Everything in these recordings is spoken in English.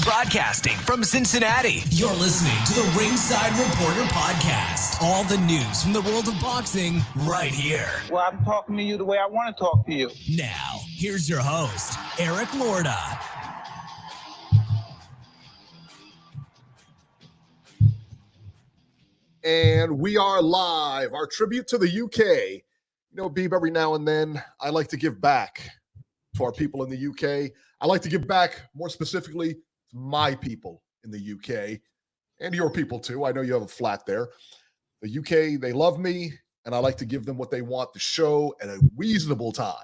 Broadcasting from Cincinnati, you're listening to the Ringside Reporter podcast. All the news from the world of boxing right here. Well, I'm talking to you the way I want to talk to you. Now, here's your host, Eric Lorda. And we are live. Our tribute to the UK. You know, Beeb, every now and then, I like to give back to our people in the UK. I like to give back, more specifically, to my people in the UK and your people, too. I know you have a flat there. The UK, they love me, and I like to give them what they want, the show at a reasonable time.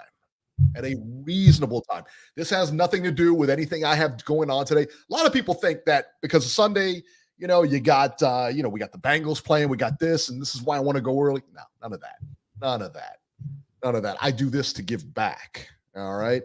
At a reasonable time. This has nothing to do with anything I have going on today. A lot of people think that because of Sunday, you know, you got, we got the Bengals playing, we got this, and this is why I want to go early. No, none of that. None of that. None of that. I do this to give back, all right?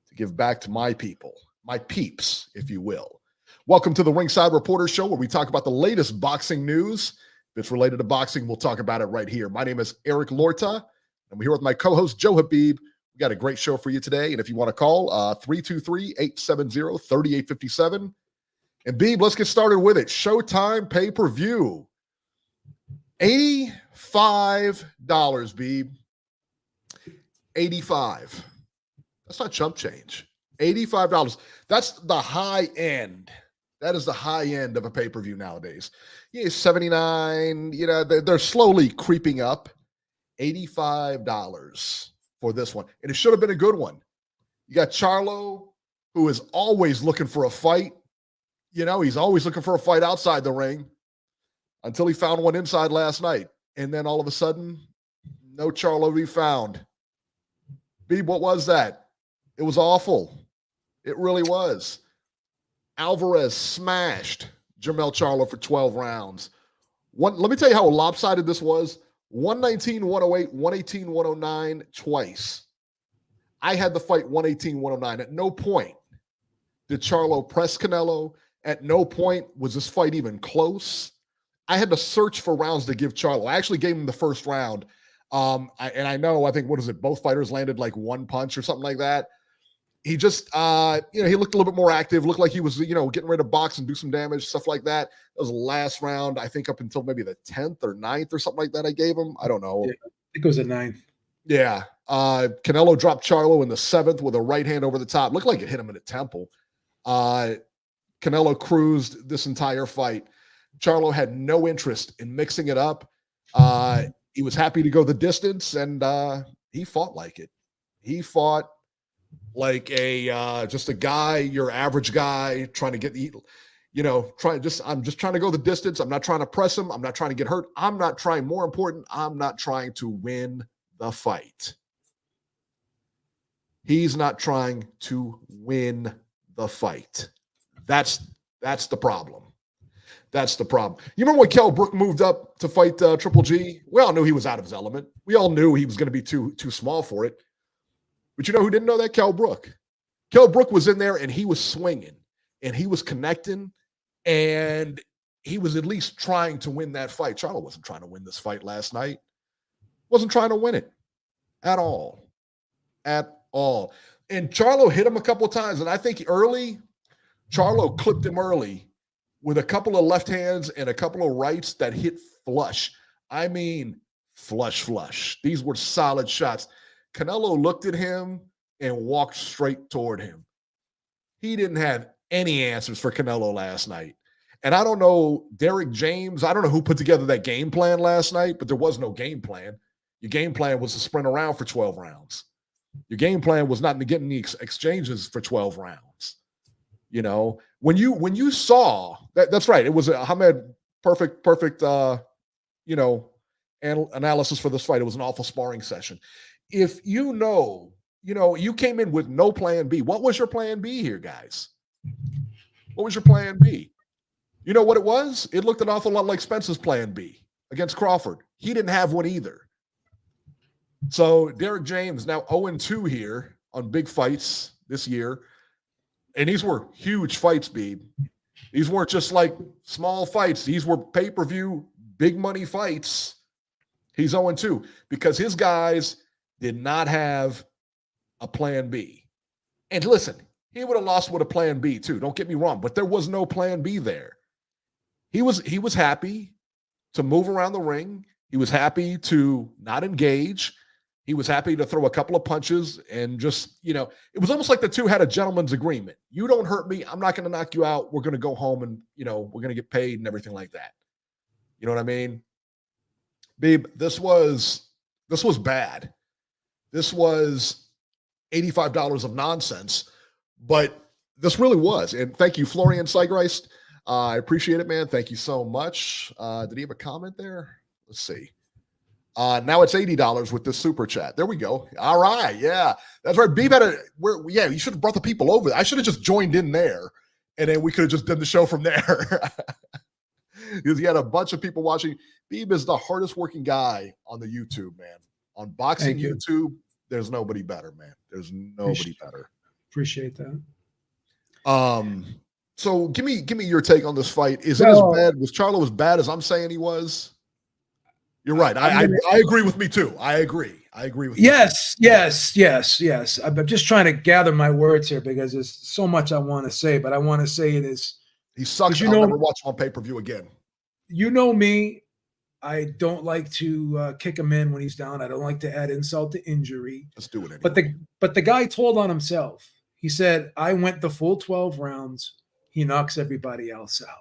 To give back to my people, my peeps, if you will. Welcome to the Ringside Reporter Show, where we talk about the latest boxing news. If it's related to boxing, we'll talk about it right here. My name is Eric Lorta, and I'm here with my co-host, Joe Habib. We got a great show for you today, and if you want to call, 323-870-3857. And Beeb, let's get started with it. Showtime pay-per-view. $85, Beeb. 85. That's not chump change. $85. That's the high end. That is the high end of a pay-per-view nowadays. Yeah, 79. You know, they're slowly creeping up. $85 for this one. And it should have been a good one. You got Charlo, who is always looking for a fight. You know, he's always looking for a fight outside the ring until he found one inside last night. And then all of a sudden, no Charlo to be found. Beeb, what was that? It was awful. It really was. Alvarez smashed Jermell Charlo for 12 rounds. Let me tell you how lopsided this was. 119-108, 118-109 twice. I had the fight 118-109. At no point did Charlo press Canelo. At no point was this fight even close. I had to search for rounds to give Charlo. I actually gave him the first round. I think, what is it? Both fighters landed like one punch or something like that. He just, he looked a little bit more active, looked like he was, getting ready to box and do some damage, stuff like that. That was the last round, I think, up until maybe the 10th or 9th or something like that I gave him. I don't know. Yeah, I think it was the 9th. Yeah. Canelo dropped Charlo in the 7th with a right hand over the top. Looked like it hit him in the temple. Canelo cruised this entire fight. Charlo had no interest in mixing it up. He was happy to go the distance, and he fought like it. He fought like just a guy, your average guy, trying to get the, I'm just trying to go the distance. I'm not trying to press him. I'm not trying to get hurt. I'm not trying to win the fight. He's not trying to win the fight. That's the problem. That's the problem. You remember when Kell Brook moved up to fight Triple G? We all knew he was out of his element. We all knew he was going to be too small for it. But you know who didn't know that? Kell Brook. Kell Brook was in there, and he was swinging, and he was connecting, and he was at least trying to win that fight. Charlo wasn't trying to win this fight last night. Wasn't trying to win it at all. At all. And Charlo hit him a couple of times, and I think Charlo clipped him early with a couple of left hands and a couple of rights that hit flush. I mean, flush. These were solid shots. Canelo looked at him and walked straight toward him. He didn't have any answers for Canelo last night. And I don't know, Derek James, I don't know who put together that game plan last night, but there was no game plan. Your game plan was to sprint around for 12 rounds. Your game plan was not to get any exchanges for 12 rounds. You know, when you saw that's right. It was a Hamed perfect, analysis for this fight. It was an awful sparring session. If you came in with no plan B, what was your plan B here, guys? What was your plan B? You know what it was? It looked an awful lot like Spence's plan B against Crawford. He didn't have one either. So Derek James now 0-2 here on big fights this year. And these were huge fights, Beeb. These weren't just like small fights. These were pay-per-view, big money fights. He's 0-2 because his guys did not have a plan B. And listen, he would have lost with a plan B too. Don't get me wrong, but there was no plan B there. He was happy to move around the ring. He was happy to not engage. He was happy to throw a couple of punches and just, it was almost like the two had a gentleman's agreement. You don't hurt me. I'm not going to knock you out. We're going to go home and, we're going to get paid and everything like that. You know what I mean? Babe, this was bad. This was $85 of nonsense, but this really was. And thank you, Florian Seigreist. I appreciate it, man. Thank you so much. Did he have a comment there? Let's see. Now it's $80 with this super chat. There we go. All right. Yeah, that's right. Beeb had you should have brought the people over. I should have just joined in there and then we could have just done the show from there. Because he had a bunch of people watching. Beeb is the hardest working guy on the YouTube, man. On boxing YouTube, there's nobody better, man. There's nobody better. Appreciate that. So give me your take on this fight. Is it as bad? Was Charlo as bad as I'm saying he was? You're right. I agree with me too. I agree with you. Yes. I'm just trying to gather my words here because there's so much I want to say, but I want to say it is. He sucks. I'll never watch him on pay-per-view again. You know me. I don't like to kick him in when he's down. I don't like to add insult to injury. Let's do it anyway. But the guy told on himself. He said, I went the full 12 rounds. He knocks everybody else out.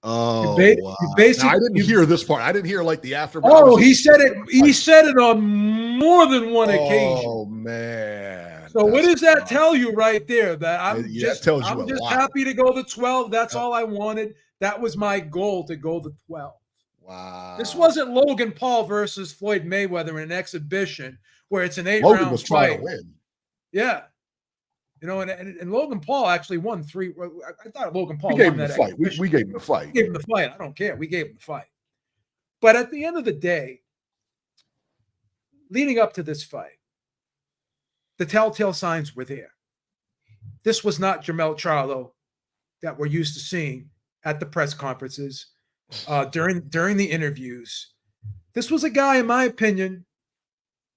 Oh, wow. Now, I didn't hear this part. I didn't hear like the after. Oh, he said it. He said it on more than one occasion. Oh man. So what does that tell you right there? That I'm just lot. Happy to go to 12. That's all I wanted. That was my goal, to go to 12. Wow. This wasn't Logan Paul versus Floyd Mayweather in an exhibition where it's an 8-round fight. Logan was trying to win. Yeah. And Logan Paul actually won 3. I thought Logan Paul won that fight. We gave him the fight. We gave him the fight. I don't care. We gave him the fight. But at the end of the day, leading up to this fight, the telltale signs were there. This was not Jermell Charlo that we're used to seeing at the press conferences, during the interviews. This was a guy, in my opinion,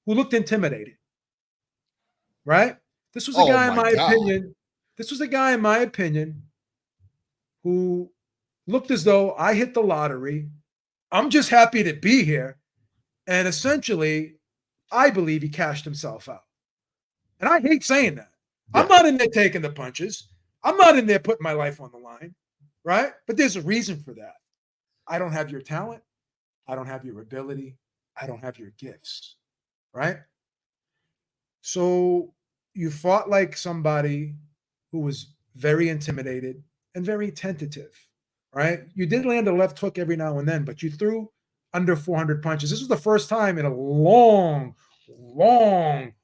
who looked intimidated. Right? This was a guy, in my opinion. This was a guy, in my opinion, who looked as though I hit the lottery. I'm just happy to be here. And essentially, I believe he cashed himself out. And I hate saying that. Yeah. I'm not in there taking the punches. I'm not in there putting my life on the line. Right? But there's a reason for that. I don't have your talent. I don't have your ability. I don't have your gifts. Right? So you fought like somebody who was very intimidated and very tentative, right? You did land a left hook every now and then, but you threw under 400 punches. This was the first time in a long time.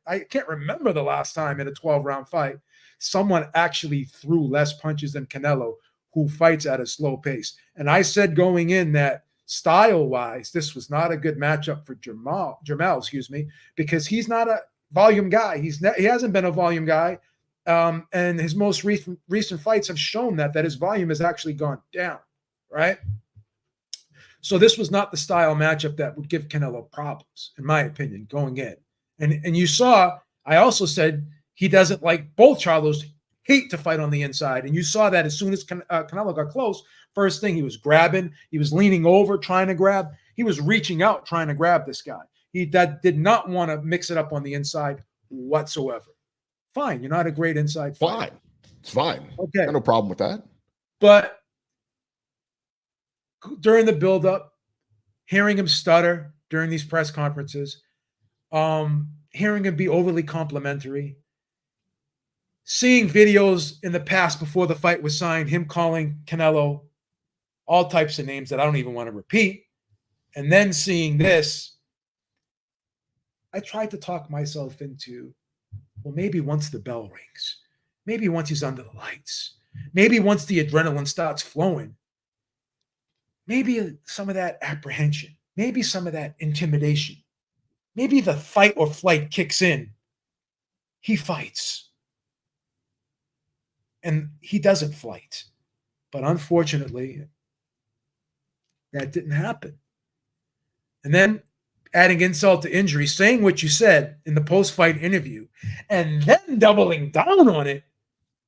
I can't remember the last time in a 12-round fight someone actually threw less punches than Canelo, who fights at a slow pace. And I said going in that style-wise, this was not a good matchup for Jermell, because he's not a volume guy. He hasn't been a volume guy, and his most recent fights have shown that his volume has actually gone down, right? So this was not the style matchup that would give Canelo problems, in my opinion, going in. And you saw, I also said he doesn't like both Charlos, hate to fight on the inside. And you saw that as soon as Canelo got close, first thing he was grabbing, he was leaning over, trying to grab, he was reaching out, trying to grab this guy. He did not want to mix it up on the inside whatsoever. Fine, you're not a great inside fighter. Fine, it's fine. Okay, no problem with that. But during the build-up, hearing him stutter during these press conferences, hearing him be overly complimentary, seeing videos in the past before the fight was signed, him calling Canelo all types of names that I don't even want to repeat, and then seeing this, I tried to talk myself into, well, maybe once the bell rings, maybe once he's under the lights, maybe once the adrenaline starts flowing, maybe some of that apprehension, maybe some of that intimidation, maybe the fight or flight kicks in. He fights. And he doesn't fight. But unfortunately, that didn't happen. And then adding insult to injury, saying what you said in the post-fight interview, and then doubling down on it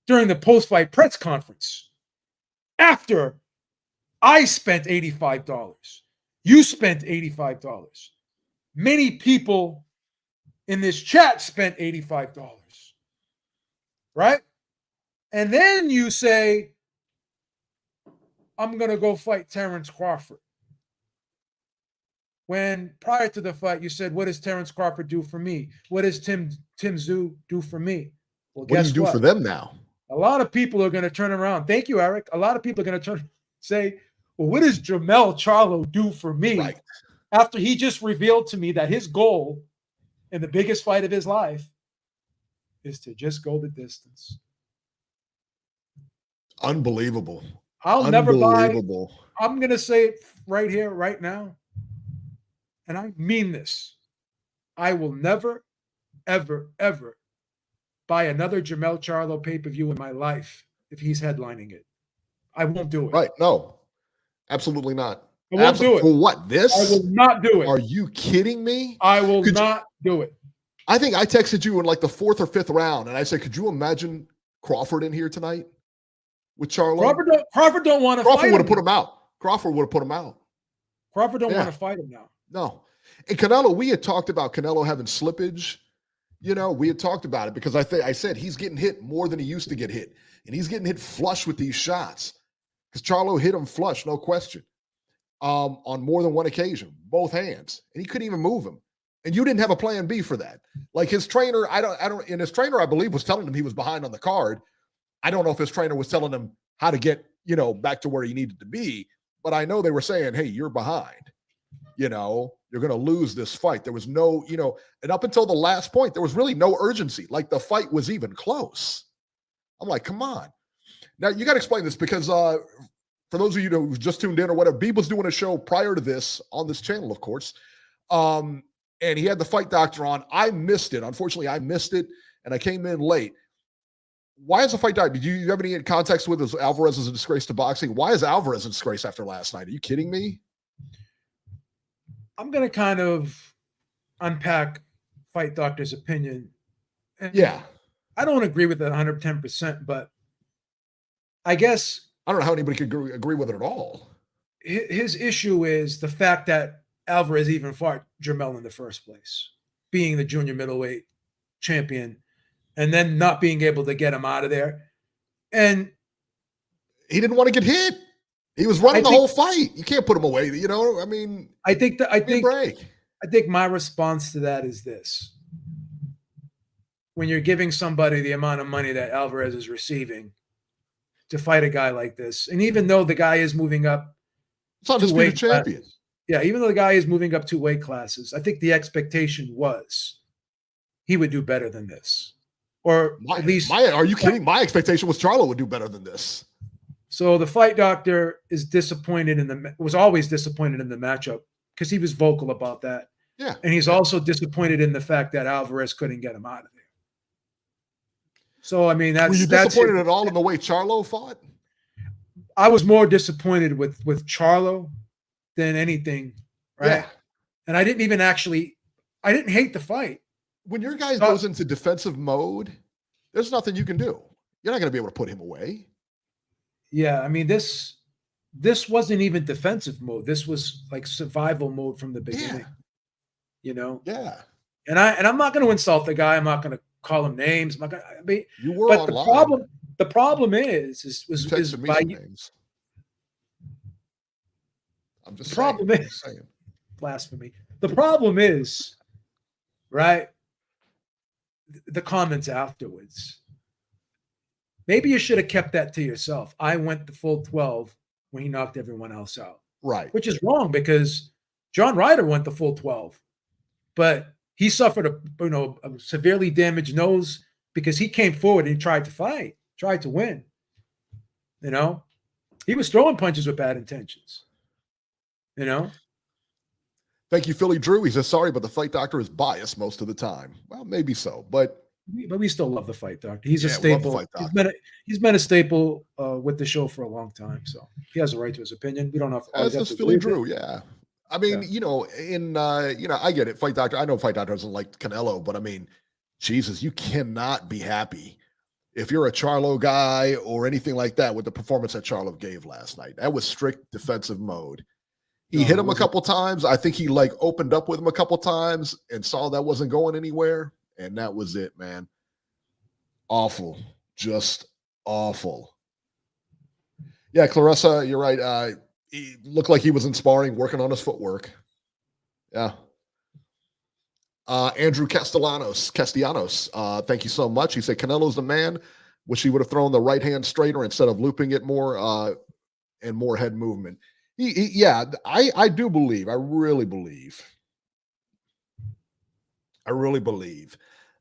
during the post-fight press conference. After I spent $85, you spent $85. Many people in this chat spent $85, right? And then you say, I'm going to go fight Terrence Crawford. When prior to the fight, you said, what does Terrence Crawford do for me? What does Tim Tszyu do for me? Well, What do you do for them now? A lot of people are going to turn around. Thank you, Eric. A lot of people are going to say, well, what does Jermell Charlo do for me? Right. After he just revealed to me that his goal in the biggest fight of his life is to just go the distance. Unbelievable. I'll never buy. I'm going to say it right here, right now. And I mean this. I will never, ever, ever buy another Jermell Charlo pay-per-view in my life if he's headlining it. I won't do it. Right. No, absolutely not. I won't do it. For what? This? I will not do it. Are you kidding me? I will not do it. I think I texted you in like the 4th or 5th round, and I said, could you imagine Crawford in here tonight with Charlo? Crawford don't want to fight him. Crawford would have put him out. Crawford would have put him out. Crawford don't want to fight him now. No. And Canelo, we had talked about Canelo having slippage. You know, we had talked about it because I said he's getting hit more than he used to get hit. And he's getting hit flush with these shots because Charlo hit him flush, no question, on more than one occasion, both hands. And he couldn't even move him. And you didn't have a plan B for that. Like his trainer, and his trainer, I believe, was telling him he was behind on the card. I don't know if his trainer was telling him how to get, back to where he needed to be. But I know they were saying, hey, you're behind. You're going to lose this fight. There was no, and up until the last point, there was really no urgency. Like the fight was even close. I'm like, come on. Now you got to explain this because for those of you who just tuned in or whatever, Beeb was doing a show prior to this on this channel, of course. And he had the fight doctor on. I missed it. Unfortunately, I missed it and I came in late. Why is the fight doctor? Did you have any context with Alvarez is a disgrace to boxing? Why is Alvarez a disgrace after last night? Are you kidding me? I'm going to kind of unpack fight doctor's opinion. And yeah. I don't agree with it 110%, but I guess I don't know how anybody could agree with it at all. His issue is the fact that Alvarez even fought Jermell in the first place, being the junior middleweight champion, and then not being able to get him out of there. And he didn't want to get hit. He was running the whole fight. You can't put him away. I think my response to that is this. When you're giving somebody the amount of money that Alvarez is receiving to fight a guy like this, and even though the guy is moving up, it's undisputed champion. Yeah, even though the guy is moving up 2 weight classes, I think the expectation was he would do better than this. Or at least are you kidding? My expectation was Charlo would do better than this. So the fight doctor is was always disappointed in the matchup because he was vocal about that. Yeah. And he's also disappointed in the fact that Alvarez couldn't get him out of there. So, I mean, were you disappointed at all in the way Charlo fought? I was more disappointed with Charlo than anything. Right. Yeah. And I didn't hate the fight. When your guy goes into defensive mode, there's nothing you can do. You're not going to be able to put him away. Yeah, I mean, this wasn't even defensive mode. This was like survival mode from the beginning. Yeah. And I'm not going to insult the guy. I'm not going to call him names. I'm not going to. I mean, you were but online. the problem is by names. I'm just saying. Blasphemy. The problem is, right? The comments afterwards. Maybe you should have kept that to yourself. I went the full 12 when he knocked everyone else out. Right. Which is wrong because John Ryder went the full 12. But he suffered a severely damaged nose because he came forward and he tried to fight, tried to win. He was throwing punches with bad intentions. Thank you, Philly Drew. He says, sorry, but the fight doctor is biased most of the time. Well, maybe so, but we still love the fight doctor. He's a staple. He's been a staple with the show for a long time, so he has a right to his opinion. We don't have to. As does Philly Drew, yeah. I mean, Yeah. I get it. Fight Doctor, I know Fight Doctor doesn't like Canelo, but I mean, Jesus, you cannot be happy if you're a Charlo guy or anything like that with the performance that Charlo gave last night. That was strict defensive mode. He No, hit it him a wasn't. couple times. I think he like opened up with him a couple times and saw that wasn't going anywhere. And that was it, man. Awful. Just awful. Yeah, Clarissa, you're right. He looked like he was in sparring, working on his footwork. Yeah. Andrew Castellanos, thank you so much. He said Canelo's the man. Wish he would have thrown the right hand straighter instead of looping it more and more head movement. I do believe. I really believe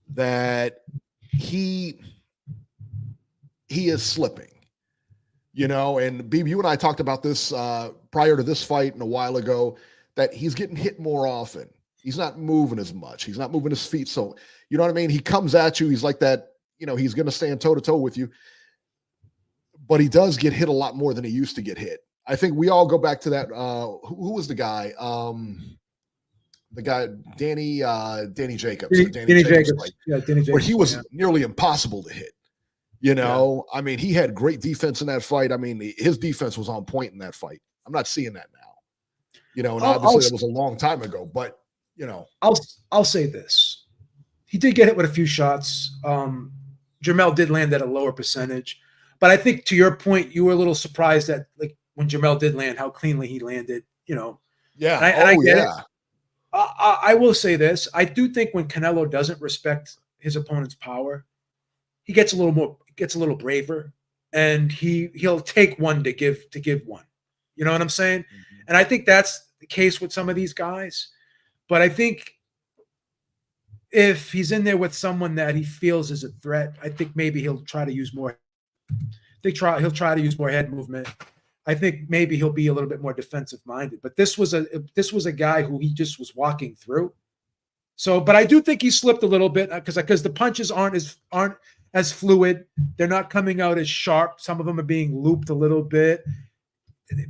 that he is slipping. And Beeb, you and I talked about this prior to this fight and a while ago, that he's getting hit more often. He's not moving as much. He's not moving his feet. So, you know what I mean? He comes at you. He's like that, he's going to stand toe to toe with you, but he does get hit a lot more than he used to get hit. I think we all go back to that. Who was the guy? Danny Jacobs. Danny Jacobs. Fight, Yeah, Danny Jacobs. where he was nearly impossible to hit. I mean, he had great defense in that fight. I mean, his defense was on point in that fight. I'm not seeing that now. And obviously that was a long time ago, but I'll say this. He did get hit with a few shots. Jermell did land at a lower percentage, but I think to your point, you were a little surprised that like when Jermell did land, how cleanly he landed. Yeah. And I get it. I will say this. I do think when Canelo doesn't respect his opponent's power, he gets a little braver, and he'll take one to give one. You know what I'm saying? Mm-hmm. And I think that's the case with some of these guys. But I think if he's in there with someone that he feels is a threat, I think maybe he'll try to use more. He'll try to use more head movement. I think maybe he'll be a little bit more defensive minded. But this was a guy who he just was walking through. So, but I do think he slipped a little bit because the punches aren't as fluid. They're not coming out as sharp. Some of them are being looped a little bit.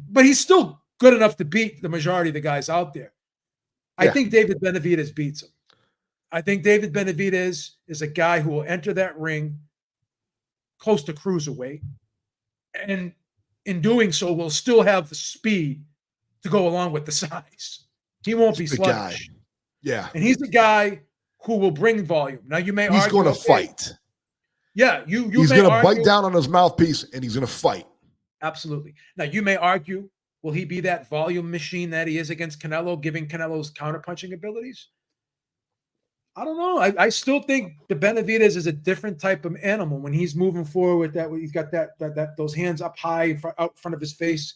But he's still good enough to beat the majority of the guys out there. I think David Benavidez beats him. I think David Benavidez is a guy who will enter that ring close to cruiserweight, and in doing so will still have the speed to go along with the size. He won't be sluggish. Yeah. And he's the guy who will bring volume. Now you may argue he's going to fight. Yeah, he's going to bite down on his mouthpiece and he's going to fight. Absolutely. Now you may argue, will he be that volume machine that he is against Canelo, giving Canelo's counterpunching abilities? I don't know. I still think the Benavidez is a different type of animal when he's moving forward with that. He's got those hands up high out front of his face.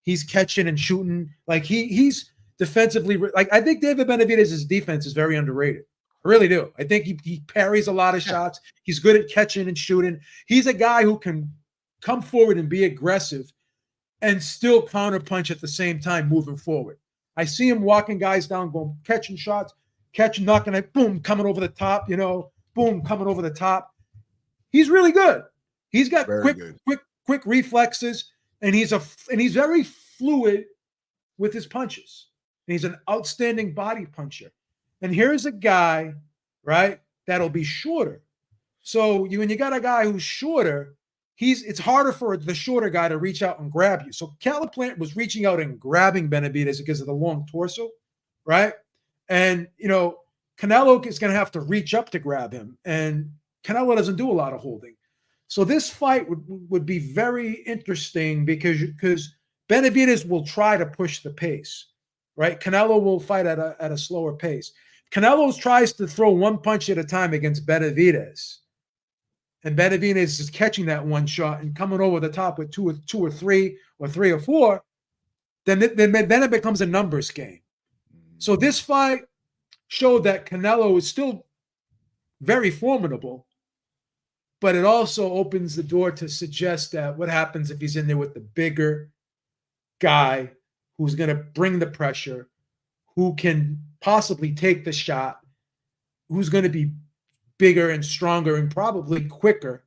He's catching and shooting. Like he's defensively. Like I think David Benavidez's defense is very underrated. I really do. I think he parries a lot of shots. He's good at catching and shooting. He's a guy who can come forward and be aggressive and still counterpunch at the same time moving forward. I see him walking guys down, going catching shots. Knocking it, boom, coming over the top, boom, coming over the top. He's really good. He's got quick reflexes, and he's very fluid with his punches. And he's an outstanding body puncher. And here's a guy, right, that'll be shorter. So when you got a guy who's shorter, it's harder for the shorter guy to reach out and grab you. So Caliplant was reaching out and grabbing Benavidez because of the long torso, right? And, Canelo is going to have to reach up to grab him. And Canelo doesn't do a lot of holding. So this fight would be very interesting because Benavidez will try to push the pace, right? Canelo will fight at a slower pace. Canelo tries to throw one punch at a time against Benavidez. And Benavidez is catching that one shot and coming over the top with two or three or four. Then it becomes a numbers game. So this fight showed that Canelo is still very formidable, but it also opens the door to suggest that what happens if he's in there with the bigger guy who's going to bring the pressure, who can possibly take the shot, who's going to be bigger and stronger and probably quicker.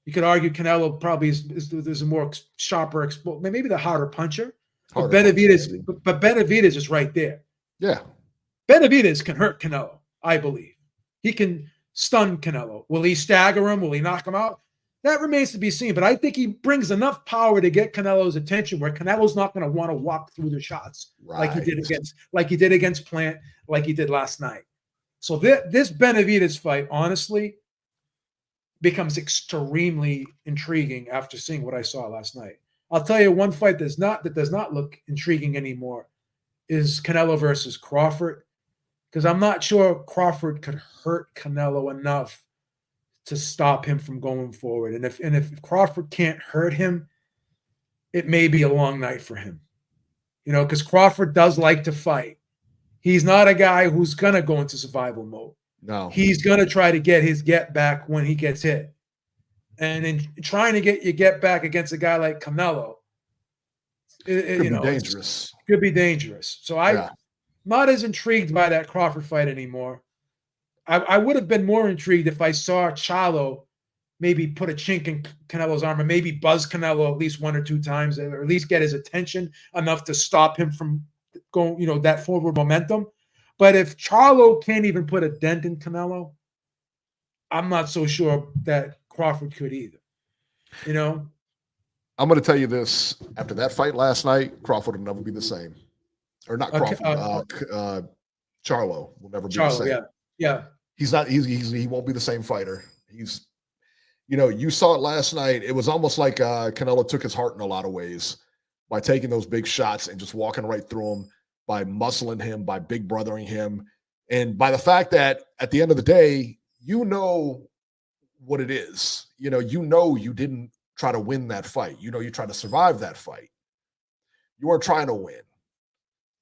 You could argue Canelo probably is a more sharper, maybe the harder puncher. Harder punches, maybe. But Benavidez is right there. Yeah. Benavidez can hurt Canelo, I believe. He can stun Canelo. Will he stagger him? Will he knock him out? That remains to be seen. But I think he brings enough power to get Canelo's attention where Canelo's not going to want to walk through the shots like he did against Plant, like he did last night. So this Benavidez fight, honestly, becomes extremely intriguing after seeing what I saw last night. I'll tell you one fight that does not look intriguing anymore is Canelo versus Crawford, because I'm not sure Crawford could hurt Canelo enough to stop him from going forward. And if Crawford can't hurt him, it may be a long night for him. You know, because Crawford does like to fight. He's not a guy who's going to go into survival mode. No. He's going to try to get his get back when he gets hit. And in trying to get your get back against a guy like Canelo, Could be dangerous. Could be dangerous. So I'm not as intrigued by that Crawford fight anymore. I would have been more intrigued if I saw Charlo maybe put a chink in Canelo's armor, maybe buzz Canelo at least one or two times, or at least get his attention enough to stop him from going, that forward momentum. But if Charlo can't even put a dent in Canelo, I'm not so sure that Crawford could either. I'm going to tell you this. After that fight last night, Crawford will never be the same. Or not Crawford. Charlo will never be the same. Yeah. He's not. He won't be the same fighter. He's, you saw it last night. It was almost like Canelo took his heart in a lot of ways by taking those big shots and just walking right through him, by muscling him, by big brothering him, and by the fact that at the end of the day, you know what it is. You didn't try to win that fight. You tried to survive that fight. You weren't trying to win.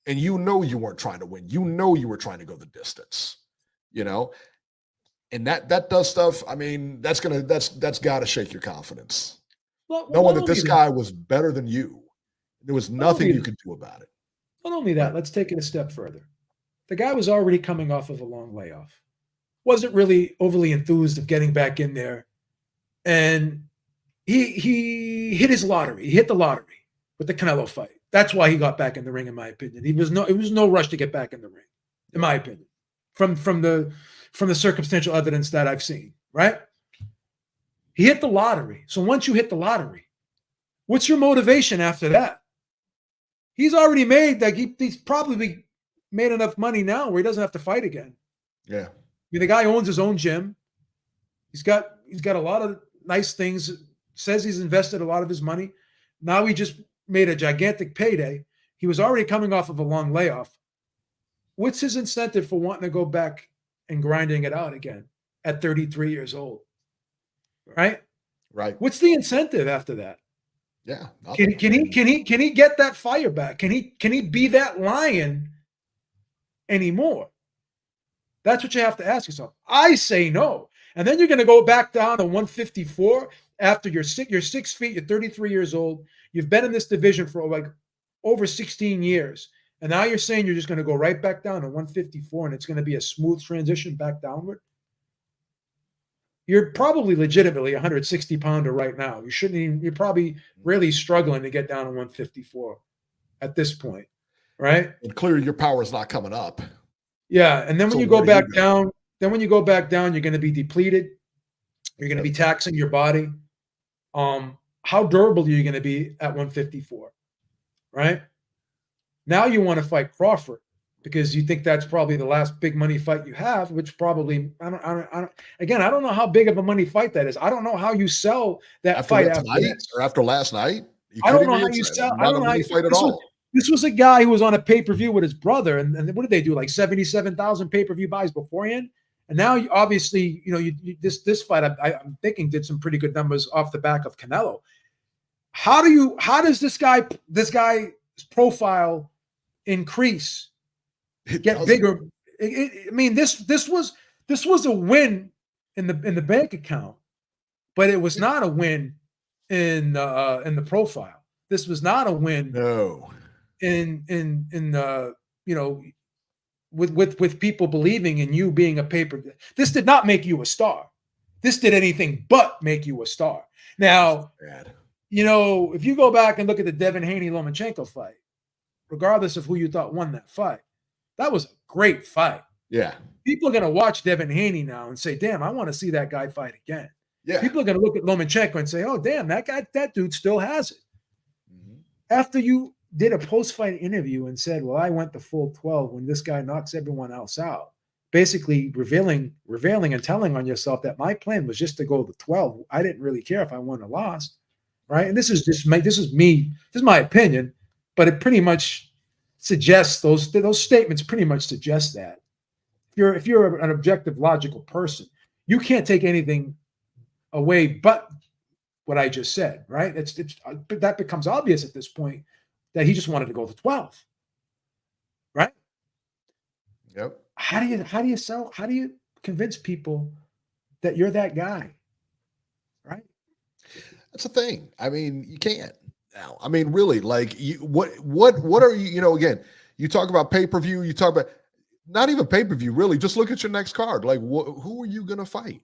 And you weren't trying to win. You were trying to go the distance, and that does stuff. I mean, that's got to shake your confidence. Knowing that this guy was better than you. There was nothing you could do about it. Not only that, let's take it a step further. The guy was already coming off of a long layoff. Wasn't really overly enthused of getting back in there. And he hit his lottery. He hit the lottery with the Canelo fight. That's why he got back in the ring, in my opinion. It was no rush to get back in the ring, in my opinion, from the circumstantial evidence that I've seen, right? He hit the lottery. So once you hit the lottery, what's your motivation after that? He's already made he's probably made enough money now where he doesn't have to fight again. Yeah. I mean, the guy owns his own gym. He's got a lot of nice things. Says he's invested a lot of his money. Now he just made a gigantic payday. He was already coming off of a long layoff. What's his incentive for wanting to go back and grinding it out again at 33 years old? Right? Right. What's the incentive after that? Yeah. Can he get that fire back? Can he be that lion anymore? That's what you have to ask yourself. I say no. And then you're going to go back down to 154 after you're 6 feet, you're 33 years old. You've been in this division for like over 16 years. And now you're saying you're just going to go right back down to 154 and it's going to be a smooth transition back downward. You're probably legitimately a 160-pounder right now. You're probably really struggling to get down to 154 at this point, right? And clearly your power is not coming up. Yeah, and then when you go back down, you're going to be depleted. You're going to be taxing your body. How durable are you going to be at 154, right? Now you want to fight Crawford because you think that's probably the last big money fight you have, which probably I don't know how big of a money fight that is. I don't know how you sell that after fight after last night. I don't know how you sell. I don't know how you fight at all. This was a guy who was on a pay-per-view with his brother, and what did they do? Like 77,000 pay-per-view buys beforehand, and now this fight I'm thinking did some pretty good numbers off the back of Canelo. How does this guy's profile increase? Get bigger. I mean, this was a win in the bank account, but it was not a win in the profile. This was not a win. No. With people believing in you being a paper. This did not make you a star. This did anything but make you a star. Now, if you go back and look at the Devin Haney-Lomachenko fight, regardless of who you thought won that fight. That was a great fight. Yeah. People are going to watch Devin Haney now and say, damn, I want to see that guy fight again. Yeah. People are going to look at Lomachenko and say, oh, damn, that dude still has it. Mhm. After you did a post-fight interview and said, well, I went the full 12 when this guy knocks everyone else out, basically revealing and telling on yourself that my plan was just to go to 12. I didn't really care if I won or lost, right? And this is my opinion, but it pretty much suggests those statements pretty much suggest that. If you're an objective, logical person, you can't take anything away but what I just said, right? That becomes obvious at this point that he just wanted to go to 12, right? Yep. How do you convince people that you're that guy, right? That's the thing. I mean, you can't now. I mean, really, like, what are you? You know, again, you talk about pay-per-view. You talk about not even pay-per-view. Really, just look at your next card. Like, who are you gonna fight?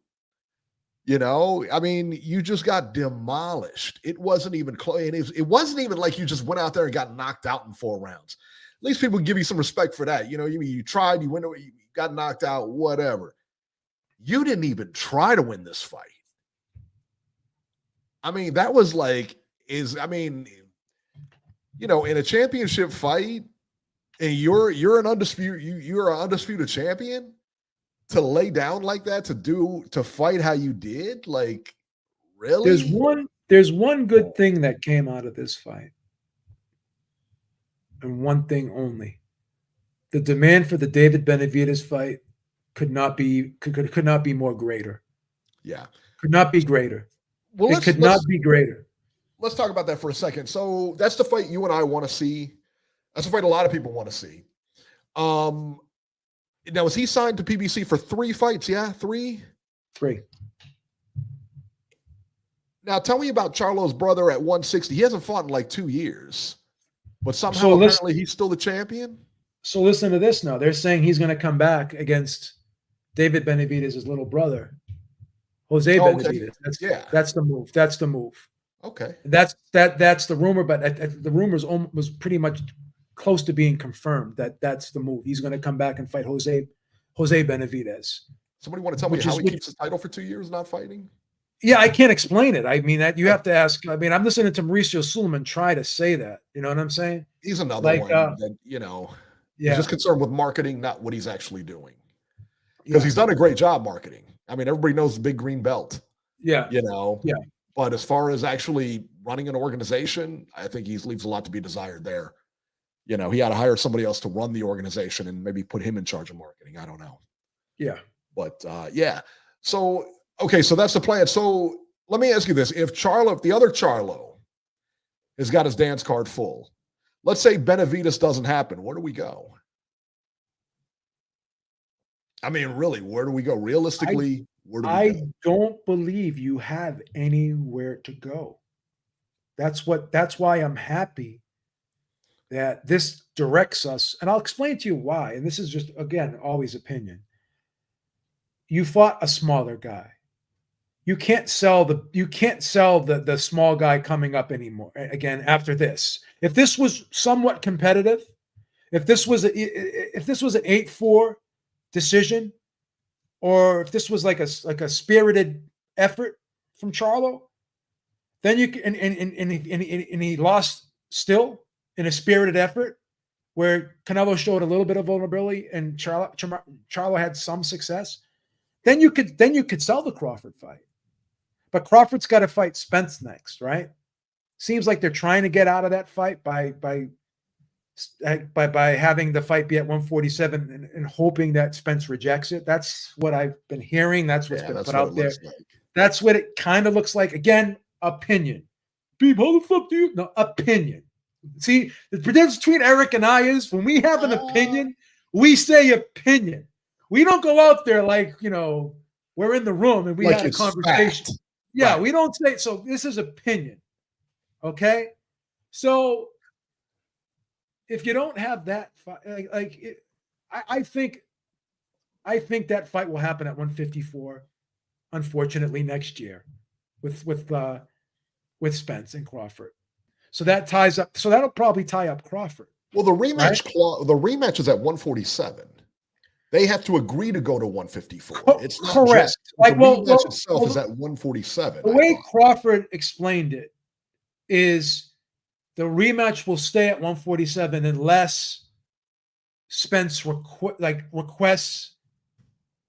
You know, I mean, you just got demolished. It wasn't even close. It wasn't even like you just went out there and got knocked out in 4 rounds. At least people give you some respect for that. You know, you tried, you went, you got knocked out, whatever. You didn't even try to win this fight. I mean, that was like, you know, in a championship fight, and you're an you're an undisputed champion. To lay down like that, to fight how you did, like, really? There's one good thing that came out of this fight, and one thing only. The demand for the David Benavidez fight could not be more greater. Yeah, could not be greater. Well, it could not be greater. Let's talk about that for a second. So that's the fight you and I want to see. That's the fight a lot of people want to see. Now, is he signed to PBC for 3 fights? Yeah, 3? 3. Now, tell me about Charlo's brother at 160. He hasn't fought in like 2 years, but somehow apparently he's still the champion. So listen to this now. They're saying he's going to come back against David Benavidez' little brother, Jose Benavidez. That's the move. That's the move. Okay. That's the rumor, but the rumors was pretty much close to being confirmed that that's the move. He's going to come back and fight Jose Benavidez. Somebody want to tell me how he keeps his title for 2 years not fighting? Yeah, I can't explain it. I mean, that you have to ask. I mean, I'm listening to Mauricio Suleiman try to say that. You know what I'm saying? He's another one that, you know, he's just concerned with marketing, not what he's actually doing. Because he's done a great job marketing. I mean, everybody knows the big green belt. Yeah. You know? Yeah. But as far as actually running an organization, I think he leaves a lot to be desired there. You know, he had to hire somebody else to run the organization and maybe put him in charge of marketing. I don't know. Yeah. But yeah. So, okay, so that's the plan. So let me ask you this. If the other Charlo has got his dance card full, let's say Benavidez doesn't happen, where do we go? I mean, really, where do we go? Realistically, where do we go? I don't believe you have anywhere to go. That's why I'm happy that this directs us, and I'll explain to you why. And this is just, again, always opinion. You fought a smaller guy. You can't sell the small guy coming up anymore. Again, after this, if this was somewhat competitive, if this was an 8-4 decision, or if this was like a spirited effort from Charlo, then you can, and he lost still in a spirited effort where Canelo showed a little bit of vulnerability and Charlo had some success, then you could sell the Crawford fight. But Crawford's got to fight Spence next, right? Seems like they're trying to get out of that fight by having the fight be at 147 and hoping that Spence rejects it. That's what I've been hearing. That's what's been put out there. Like. That's what it kind of looks like. Again, opinion. Beep, how the fuck do you? No, opinion. See, the difference between Eric and I is when we have an opinion, we say opinion. We don't go out there like, you know, we're in the room and we had a conversation. Fact. Yeah, right. We don't say, so this is opinion. Okay? So if you don't have that fight, I think that fight will happen at 154, unfortunately, next year with Spence and Crawford. So that ties up. So that'll probably tie up Crawford. Well, the right? rematch is at 147. They have to agree to go to 154. It's not Correct. just the Like, rematch itself is at 147. the I way thought. Crawford explained it is the rematch will stay at 147 unless Spence requests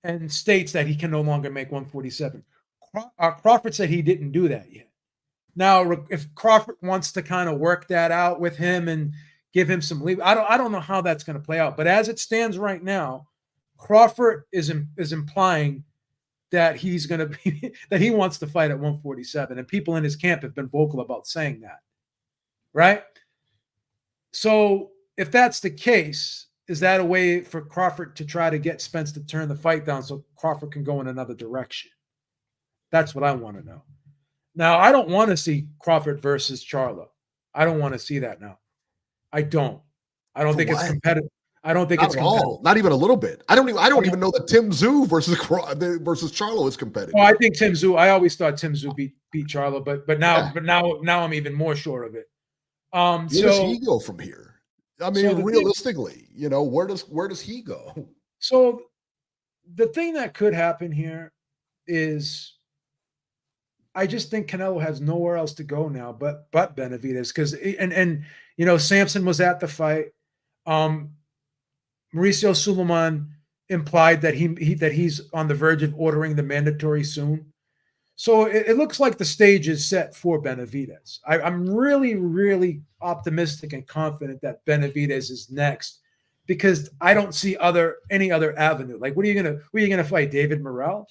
and states that he can no longer make 147. Crawford said he didn't do that yet. Now, if Crawford wants to kind of work that out with him and give him some leave, I don't know how that's going to play out. But as it stands right now, Crawford is implying that he's going to be that he wants to fight at 147, and people in his camp have been vocal about saying that, right? So if that's the case, is that a way for Crawford to try to get Spence to turn the fight down so Crawford can go in another direction? That's what I want to know. Now, I don't want to see Crawford versus Charlo. I don't want to see that now. I don't. I don't For think it's what? competitive. I don't think Not it's at competitive. all. Not even a little bit. I don't even know that Tim Tszyu versus Charlo is competitive. Well, I think Tim Tszyu. I always thought Tim Tszyu beat Charlo, but Yeah. now I'm even more sure of it. Where does he go from here? I mean, so the realistically, where does he go? So the thing that could happen here is I just think Canelo has nowhere else to go now but Benavidez, because Sampson was at the fight. Mauricio Suleiman implied that he's on the verge of ordering the mandatory soon. So it looks like the stage is set for Benavidez. I'm really, really optimistic and confident that Benavidez is next, because I don't see any other avenue. Like, what are you gonna fight? David Morrell?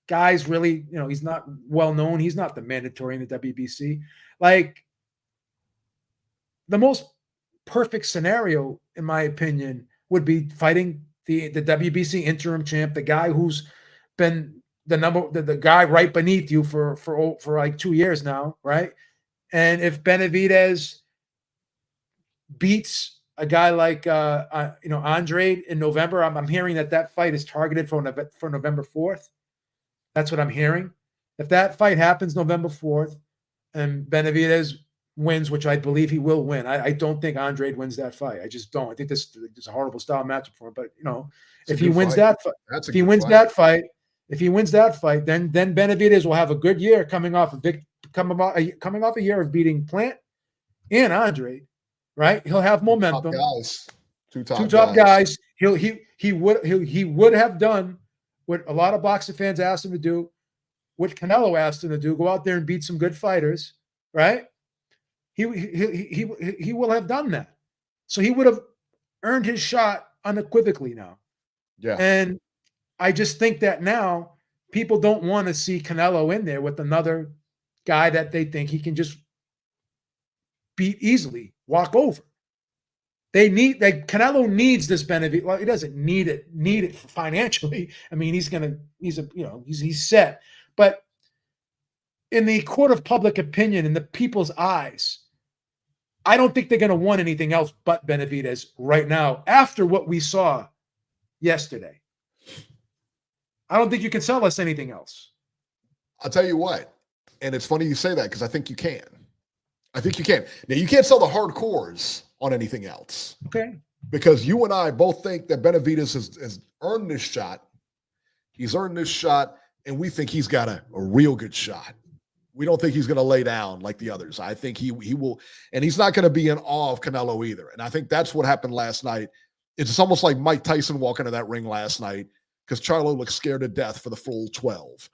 Guy's really, he's not well known. He's not the mandatory in the WBC. Like, the most perfect scenario, in my opinion, would be fighting the WBC interim champ, the guy who's been the guy right beneath you for like 2 years now, right? And if Benavidez beats a guy like Andre in November, I'm hearing that fight is targeted for November 4th. That's what I'm hearing. If that fight happens November 4th and Benavidez wins, which I believe he will win, I don't think Andre wins that fight. I just don't. I think this is a horrible style matchup for him. But if he wins that fight, if he wins that fight, then Benavidez will have a good year coming off a year of beating Plant and Andre, right? He'll have momentum. Two top guys. He would have done what a lot of boxing fans asked him to do, what Canelo asked him to do: go out there and beat some good fighters, right? He will have done that. So he would have earned his shot unequivocally now. Yeah. And I just think that now people don't want to see Canelo in there with another guy that they think he can just beat easily, walk over. Canelo needs this benefit. Well, he doesn't need it financially. I mean, he's set. But in the court of public opinion, in the people's eyes, I don't think they're going to want anything else but Benavidez right now after what we saw yesterday. I don't think you can sell us anything else. I'll tell you what, and it's funny you say that, because I think you can. Now, you can't sell the hardcores on anything else. Okay. Because you and I both think that Benavidez has earned this shot. He's earned this shot, and we think he's got a real good shot. We don't think he's going to lay down like the others. I think he will, and he's not going to be in awe of Canelo either. And I think that's what happened last night. It's almost like Mike Tyson walking into that ring last night, because Charlo looked scared to death for the full 12.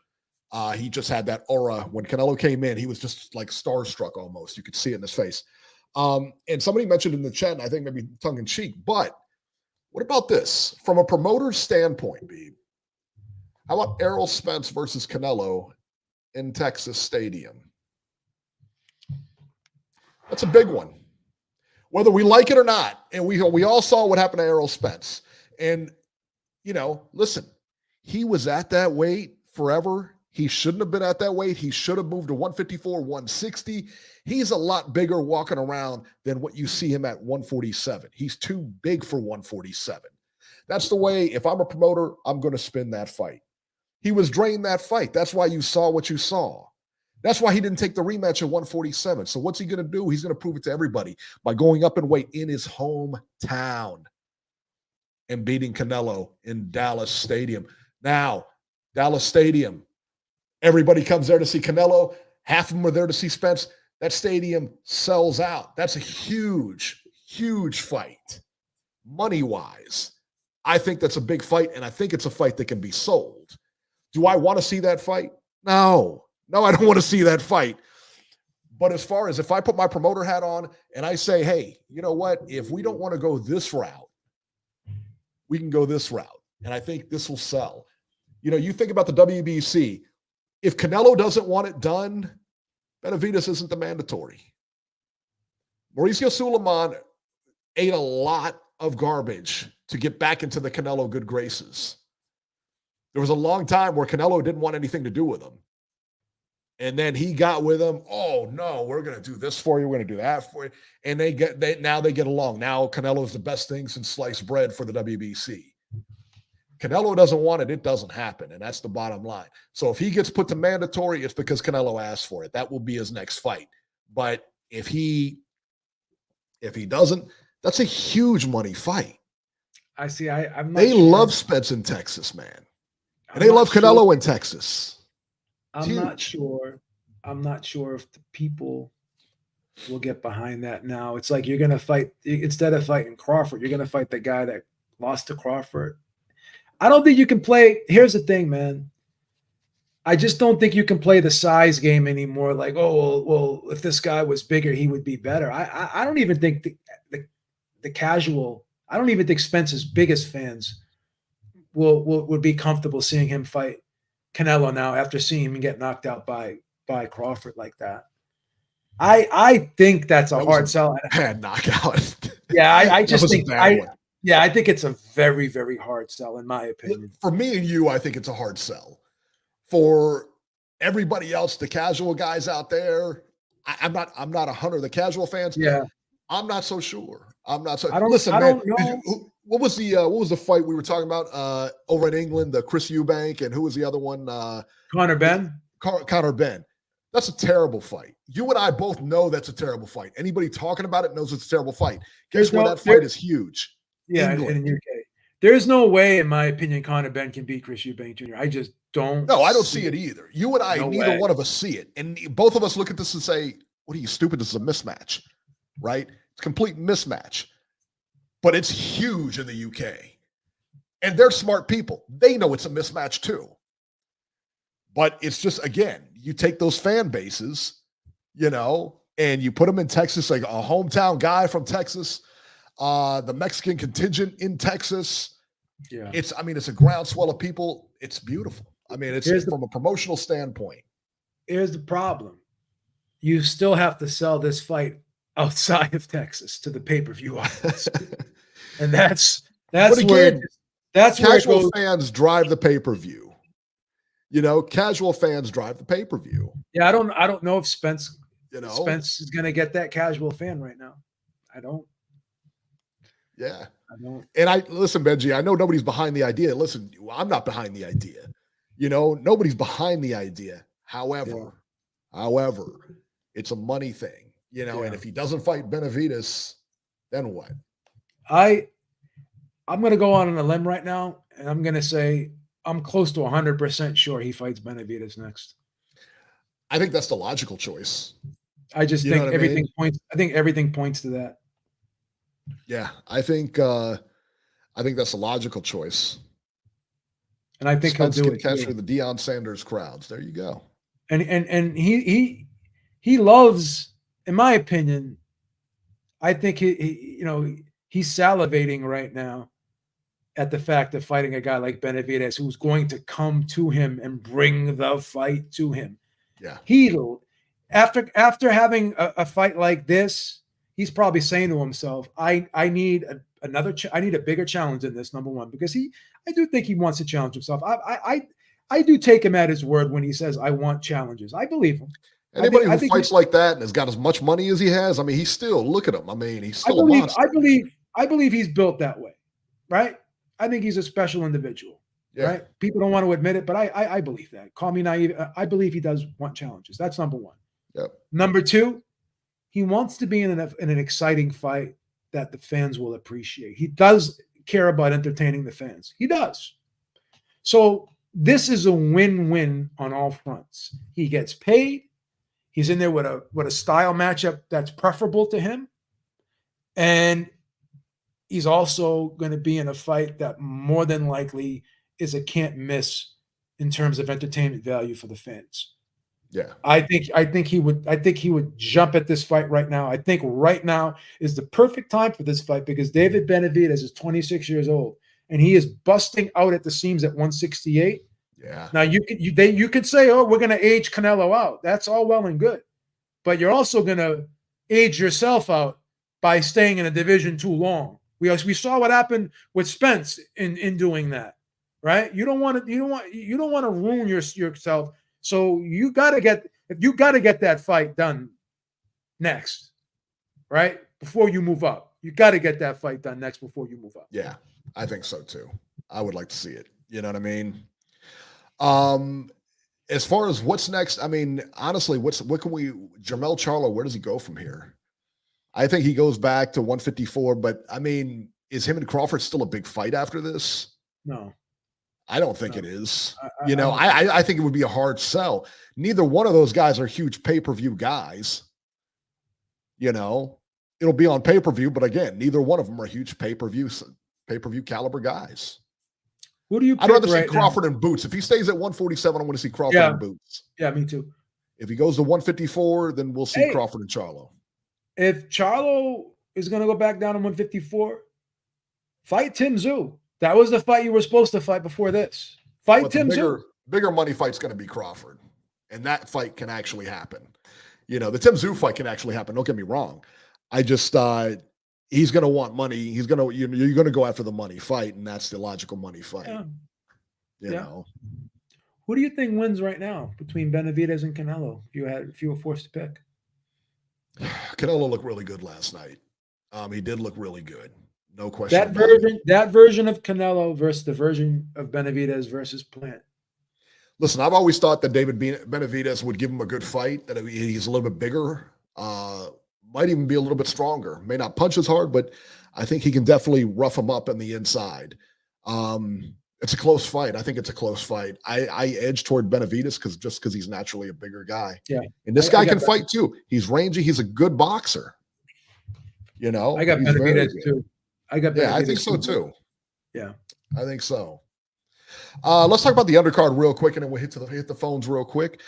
He just had that aura. When Canelo came in, he was just like starstruck almost. You could see it in his face. And somebody mentioned in the chat, and I think maybe tongue in cheek, but what about this? From a promoter's standpoint, Beeb, how about Errol Spence versus Canelo in Texas Stadium? That's a big one. Whether we like it or not, and we all saw what happened to Errol Spence. And, listen, he was at that weight forever. He shouldn't have been at that weight. He should have moved to 154, 160. He's a lot bigger walking around than what you see him at 147. He's too big for 147. That's the way, if I'm a promoter, I'm going to spin that fight. He was drained that fight. That's why you saw what you saw. That's why he didn't take the rematch at 147. So what's he going to do? He's going to prove it to everybody by going up in weight in his hometown and beating Canelo in Dallas Stadium. Now, Dallas Stadium, everybody comes there to see Canelo. Half of them are there to see Spence. That stadium sells out. That's a huge, huge fight, money-wise. I think that's a big fight, and I think it's a fight that can be sold. Do I want to see that fight? No, I don't want to see that fight. But as far as if I put my promoter hat on and I say, hey, you know what? If we don't want to go this route, we can go this route. And I think this will sell. You know, you think about the WBC. If Canelo doesn't want it done, Benavidez isn't the mandatory. Mauricio Suleiman ate a lot of garbage to get back into the Canelo good graces. There was a long time where Canelo didn't want anything to do with him. And then he got with him. Oh, no, we're going to do this for you. We're going to do that for you. And now they get along. Now Canelo is the best thing since sliced bread for the WBC. Canelo doesn't want it. It doesn't happen. And that's the bottom line. So if he gets put to mandatory, it's because Canelo asked for it. That will be his next fight. But if he doesn't, that's a huge money fight. I see. I'm not They sure. love Spence in Texas, man. And they love Canelo in Texas. I'm not sure. I'm not sure if the people will get behind that now. It's like you're going to fight, instead of fighting Crawford, you're going to fight the guy that lost to Crawford. I don't think you can play. Here's the thing, man. I just don't think you can play the size game anymore. Like, oh, well, if this guy was bigger, he would be better. I don't even think the casual, I don't even think Spence's biggest fans would be comfortable seeing him fight Canelo now after seeing him get knocked out by Crawford like that. I think that's a hard sell. Bad knockout. Yeah, I just think Yeah, I think it's a very, very hard sell in my opinion. For me and you, I think it's a hard sell. For everybody else, the casual guys out there, I'm not a hunter. The casual fans, yeah, I'm not so sure. I'm not so. I don't Listen, I man. don't know. What was the fight we were talking about over in England? The Chris Eubank and who was the other one? Conor Benn. Conor Benn. That's a terrible fight. You and I both know that's a terrible fight. Anybody talking about it knows it's a terrible fight. Guess where that fight is huge? Yeah, in the UK. There's no way, in my opinion, Conor Benn can beat Chris Eubank Jr. I just don't. No, I don't see it either. You and I, neither way. one of us see it. And both of us look at this and say, what are you, stupid? This is a mismatch, right? It's a complete mismatch. But it's huge in the UK. And they're smart people. They know it's a mismatch too. But it's just, again, you take those fan bases, and you put them in Texas, like a hometown guy from Texas, the Mexican contingent in Texas. Yeah. It's a groundswell of people. It's beautiful. I mean, it's from a promotional standpoint. Here's the problem. You still have to sell this fight outside of Texas to the pay-per-view audience. And that's where casual fans drive the pay-per-view. Casual fans drive the pay-per-view. Yeah, I don't know if Spence is going to get that casual fan right now. I don't. Yeah. I don't. And listen, Benji, I know nobody's behind the idea. Listen, I'm not behind the idea. Nobody's behind the idea. However, it's a money thing, and if he doesn't fight Benavidez, then what? I'm going to go on a limb right now, and I'm going to say I'm close to 100% sure he fights Benavidez next. I think that's the logical choice. I just think everything points. I think everything points to that. Yeah, I think that's a logical choice. And I think Spence he'll do can capture the Deion Sanders crowds. There you go. And he loves, in my opinion, I think he's salivating right now at the fact of fighting a guy like Benavidez, who's going to come to him and bring the fight to him. Yeah. After having a fight like this, he's probably saying to himself, I need a bigger challenge than this, number one, because I do think he wants to challenge himself. I do take him at his word when he says, I want challenges. I believe him. Anybody who fights like that and has got as much money as he has, he's still, look at him. He's still a monster. I believe he's built that way, right? I think he's a special individual. Yeah. Right? People don't want to admit it, but I believe that. Call me naive. I believe he does want challenges. That's number one. Yep. Number two, he wants to be in an exciting fight that the fans will appreciate. He does care about entertaining the fans. He does. So this is a win-win on all fronts. He gets paid. He's in there with a style matchup that's preferable to him. And he's also going to be in a fight that more than likely is a can't miss in terms of entertainment value for the fans. Yeah. I think he would jump at this fight right now. I think right now is the perfect time for this fight because David Benavidez is 26 years old and he is busting out at the seams at 168. Yeah. Now you could say, oh, we're going to age Canelo out. That's all well and good, but you're also going to age yourself out by staying in a division too long. We saw what happened with Spence in doing that, right? You don't want to ruin yourself. So you got to get that fight done next, right? Before you move up. You got to get that fight done next before you move up. Yeah, I think so too. I would like to see it. You know what I mean? As far as what's next, I mean, honestly, Jermell Charlo, where does he go from here? I think he goes back to 154, but I mean, is him and Crawford still a big fight after this? No. I don't think it is. I think it would be a hard sell. Neither one of those guys are huge pay-per-view guys. It'll be on pay-per-view, but again, neither one of them are huge pay-per-view caliber guys. Who do you pick I'd rather see right Crawford now? and Boots. If he stays at 147, I want to see Crawford and Boots. Yeah, me too. If he goes to 154, then we'll see Crawford and Charlo. If Charlo is going to go back down to 154, fight Tim Tszyu. That was the fight you were supposed to fight before this. Fight Tim Tszyu. Bigger money fight's going to be Crawford, and that fight can actually happen. The Tim Tszyu fight can actually happen. Don't get me wrong. I just he's going to want money. You're going to go after the money fight, and that's the logical money fight. Yeah. You know. Who do you think wins right now between Benavidez and Canelo? If you were forced to pick. Canelo looked really good last night. He did look really good. No question. That version of Canelo versus the version of Benavidez versus Plant. Listen, I've always thought that David Benavidez would give him a good fight, that he's a little bit bigger, might even be a little bit stronger. May not punch as hard, but I think he can definitely rough him up on the inside. It's a close fight. I think it's a close fight. I edge toward Benavidez because he's naturally a bigger guy. Yeah. And this guy can fight too. He's rangy. He's a good boxer. I got Benavidez too. I think so too. Yeah. I think so. Let's talk about the undercard real quick, and then we'll hit the phones real quick.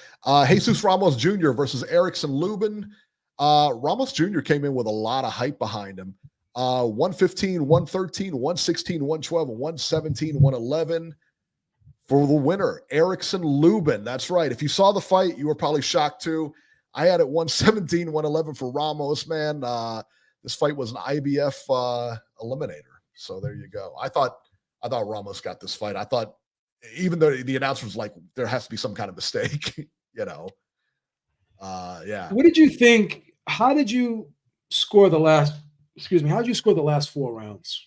Jesus Ramos Jr. versus Erickson Lubin. Ramos Jr. came in with a lot of hype behind him. 115, 113, 116, 112, 117, 111 for the winner, Erickson Lubin. That's right. If you saw the fight, you were probably shocked too. I had it 117, 111 for Ramos, man. This fight was an IBF eliminator. So there you go. I thought Ramos got this fight. I thought, even though the announcer was like, there has to be some kind of mistake, Yeah. What did you think? How did you score the last 4 rounds?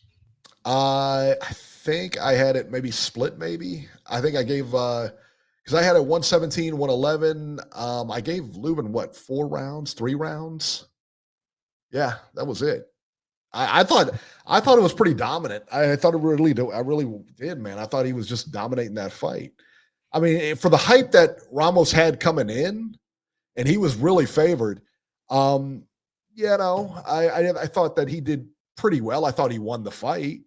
I think I had it maybe split, maybe. I think I gave because I had it 117, 111. I gave Lubin 3 rounds? Yeah, that was it. I thought it was pretty dominant. I thought I really did, man. I thought he was just dominating that fight. I mean, for the hype that Ramos had coming in, and he was really favored. I thought that he did pretty well. I thought he won the fight.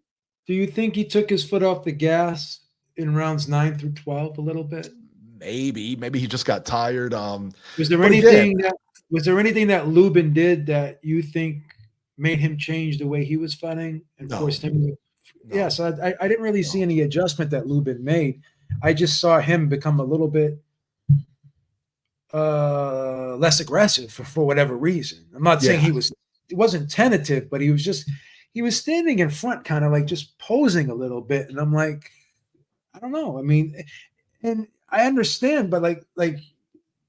Do you think he took his foot off the gas in rounds 9 through 12 a little bit? Maybe he just got tired. Was there anything that Lubin did that you think made him change the way he was fighting and forced him to? No. Yeah, so I didn't really see any adjustment that Lubin made. I just saw him become a little bit less aggressive for whatever reason. I'm not saying it wasn't tentative, but he was standing in front, kind of like just posing a little bit. And I'm like, I don't know. I mean, and I understand, but like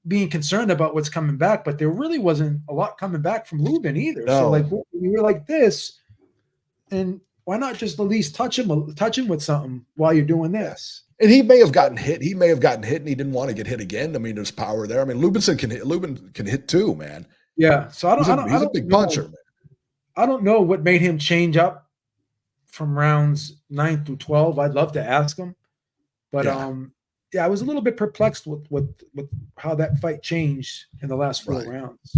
being concerned about what's coming back, but there really wasn't a lot coming back from Lubin either. No. So like you were like this, and why not just at least touch him with something while you're doing this? And he may have gotten hit. He may have gotten hit, and he didn't want to get hit again. I mean, there's power there. I mean, Lubinson can hit. Lubin can hit too, man. Yeah. So He's a big puncher, man. I don't know what made him change up from rounds 9 through 12. I'd love to ask him, but yeah, I was a little bit perplexed with how that fight changed in the last 4 rounds.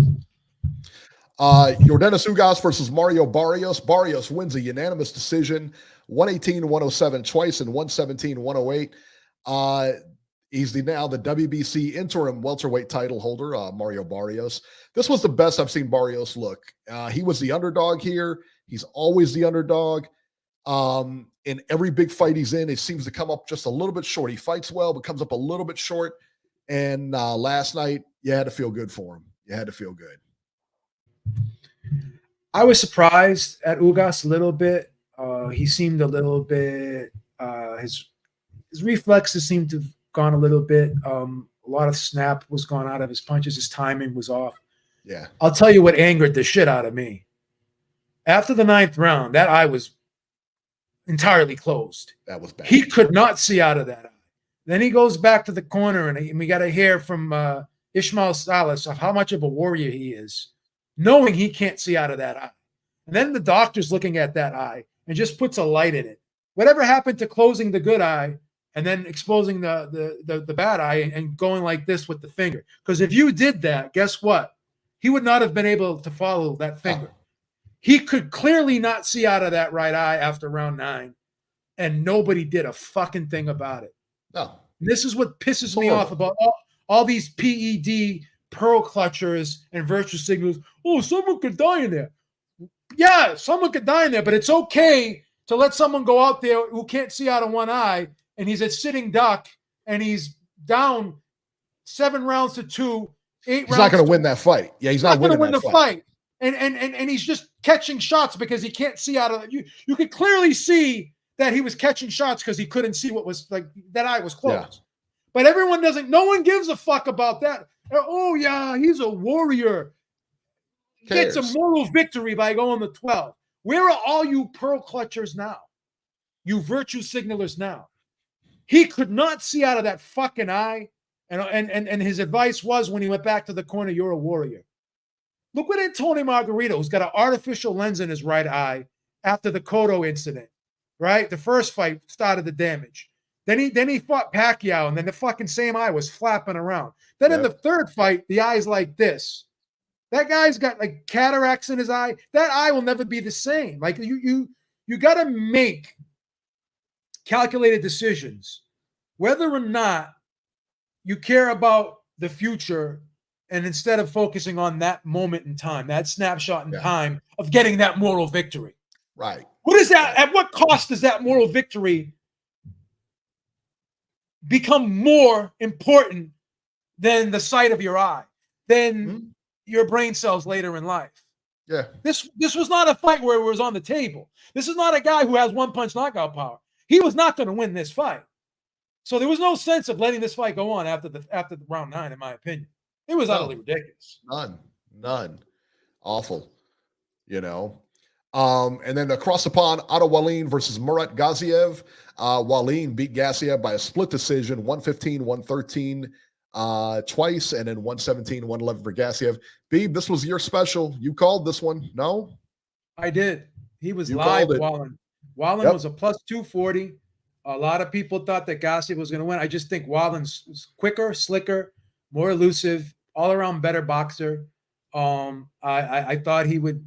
Yordenis Ugas versus Mario Barrios. Barrios wins a unanimous decision, 118-107 twice and 117-108. He's now the WBC interim welterweight title holder, Mario Barrios. This was the best I've seen Barrios look. He was the underdog here. He's always the underdog. In every big fight he's in, it seems to come up just a little bit short. He fights well, but comes up a little bit short. And last night, you had to feel good for him. You had to feel good. I was surprised at Ugas a little bit. He seemed a little bit, his reflexes seemed to have gone a little bit. A lot of snap was gone out of his punches. His timing was off. Yeah. I'll tell you what angered the shit out of me. After the 9th round, that eye was entirely closed. That was bad. He could not see out of that eye. Then he goes back to the corner, and we got to hear from Ishmael Salas of how much of a warrior he is, knowing he can't see out of that eye. And then the doctor's looking at that eye and just puts a light in it. Whatever happened to closing the good eye and then exposing the bad eye and going like this with the finger? Because if you did that, guess what? He would not have been able to follow that finger. He could clearly not see out of that right eye after round 9, and nobody did a fucking thing about it. No. This is what pisses me off about all these PED pearl clutchers and virtue signals. Oh, someone could die in there. Yeah, someone could die in there, but it's okay to let someone go out there who can't see out of one eye, and he's a sitting duck, and he's down 7 rounds to 2, 8 rounds. He's not going to win that fight. Yeah, he's not going to win the fight. And he's just catching shots because he can't see out of it. You could clearly see that he was catching shots because he couldn't see what was like that eye was closed. Yeah. But everyone no one gives a fuck about that. Oh yeah, he's a warrior. Gets a moral victory by going to 12. Where are all you pearl clutchers now? You virtue signalers now. He could not see out of that fucking eye. And his advice was when he went back to the corner, you're a warrior. Look what Antonio Margarito, who's got an artificial lens in his right eye after the Cotto incident, right? The first fight started the damage. Then he fought Pacquiao, and then the fucking same eye was flapping around. Then in the third fight, the eye's like this. That guy's got like cataracts in his eye. That eye will never be the same. Like you got to make calculated decisions, whether or not you care about the future. And instead of focusing on that moment in time, that snapshot in time of getting that moral victory. Right. What is that? At what cost does that moral victory become more important than the sight of your eye, than your brain cells later in life? Yeah. This was not a fight where it was on the table. This is not a guy who has one punch knockout power. He was not going to win this fight. So there was no sense of letting this fight go on after the round 9, in my opinion. It was utterly ridiculous. None. Awful. You know. And then across the pond, Otto Wallin versus Murat Gaziev. Wallin beat Gaziev by a split decision, 115-113 twice, and then 117-111 for Gaziev. Beeb, this was your special. You called this one, no? I did. He was live, Wallin. Wallin was a plus 240. A lot of people thought that Gaziev was going to win. I just think Wallin's quicker, slicker, more elusive, all-around better boxer. I thought he would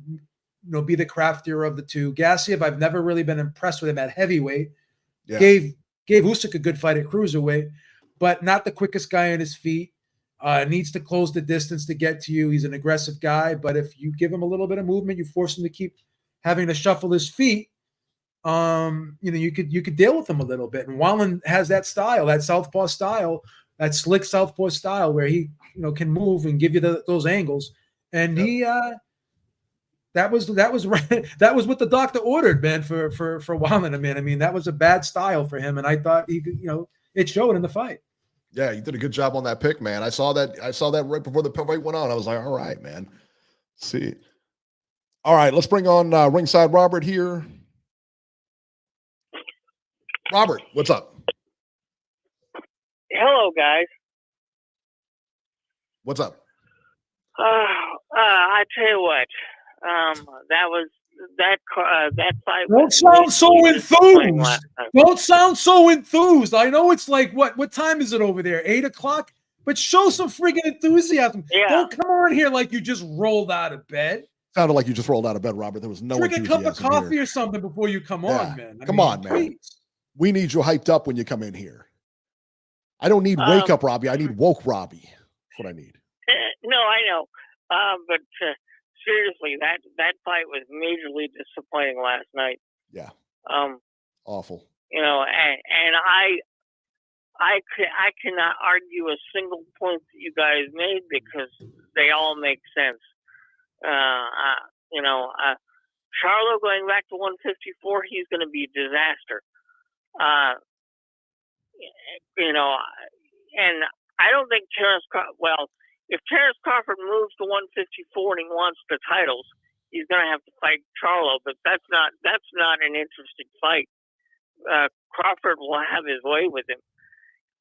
be the craftier of the two. Gaziev, I've never really been impressed with him at heavyweight. Yeah. Gave Usyk a good fight at cruiserweight, but not the quickest guy on his feet. Needs to close the distance to get to you. He's an aggressive guy, but if you give him a little bit of movement, you force him to keep having to shuffle his feet. You could deal with him a little bit. And Wallin has that style, that southpaw style, that slick southpaw style where he can move and give you those angles. And that was what the doctor ordered, man, for Wallin. I mean, that was a bad style for him, and I thought it showed in the fight. Yeah, you did a good job on that pick, man. I saw that right before the fight went on. I was like, all right, man. See. All right, let's bring on Ringside Robert here. Robert, what's up? Hello, guys. What's up? I tell you what, that fight. Don't was sound so really disappointing enthused. last night. Don't sound so enthused. I know it's like what time is it over there? 8:00? But show some friggin' enthusiasm. Yeah. Don't come on here like you just rolled out of bed. Sounded like you just rolled out of bed, Robert. There was no Friggin' cup of enthusiasm coffee here. or something before you come on, man. Come on, man. Please. We need you hyped up when you come in here. I don't need wake up Robbie. I need woke Robbie. That's what I need. No, I know. But seriously, that fight was majorly disappointing last night. Yeah. Awful. You know, and I cannot argue a single point that you guys made because they all make sense. Charlo going back to 154, he's going to be a disaster. And I don't think if Terrence Crawford moves to 154 and he wants the titles, he's going to have to fight Charlo, but that's not an interesting fight. Crawford will have his way with him.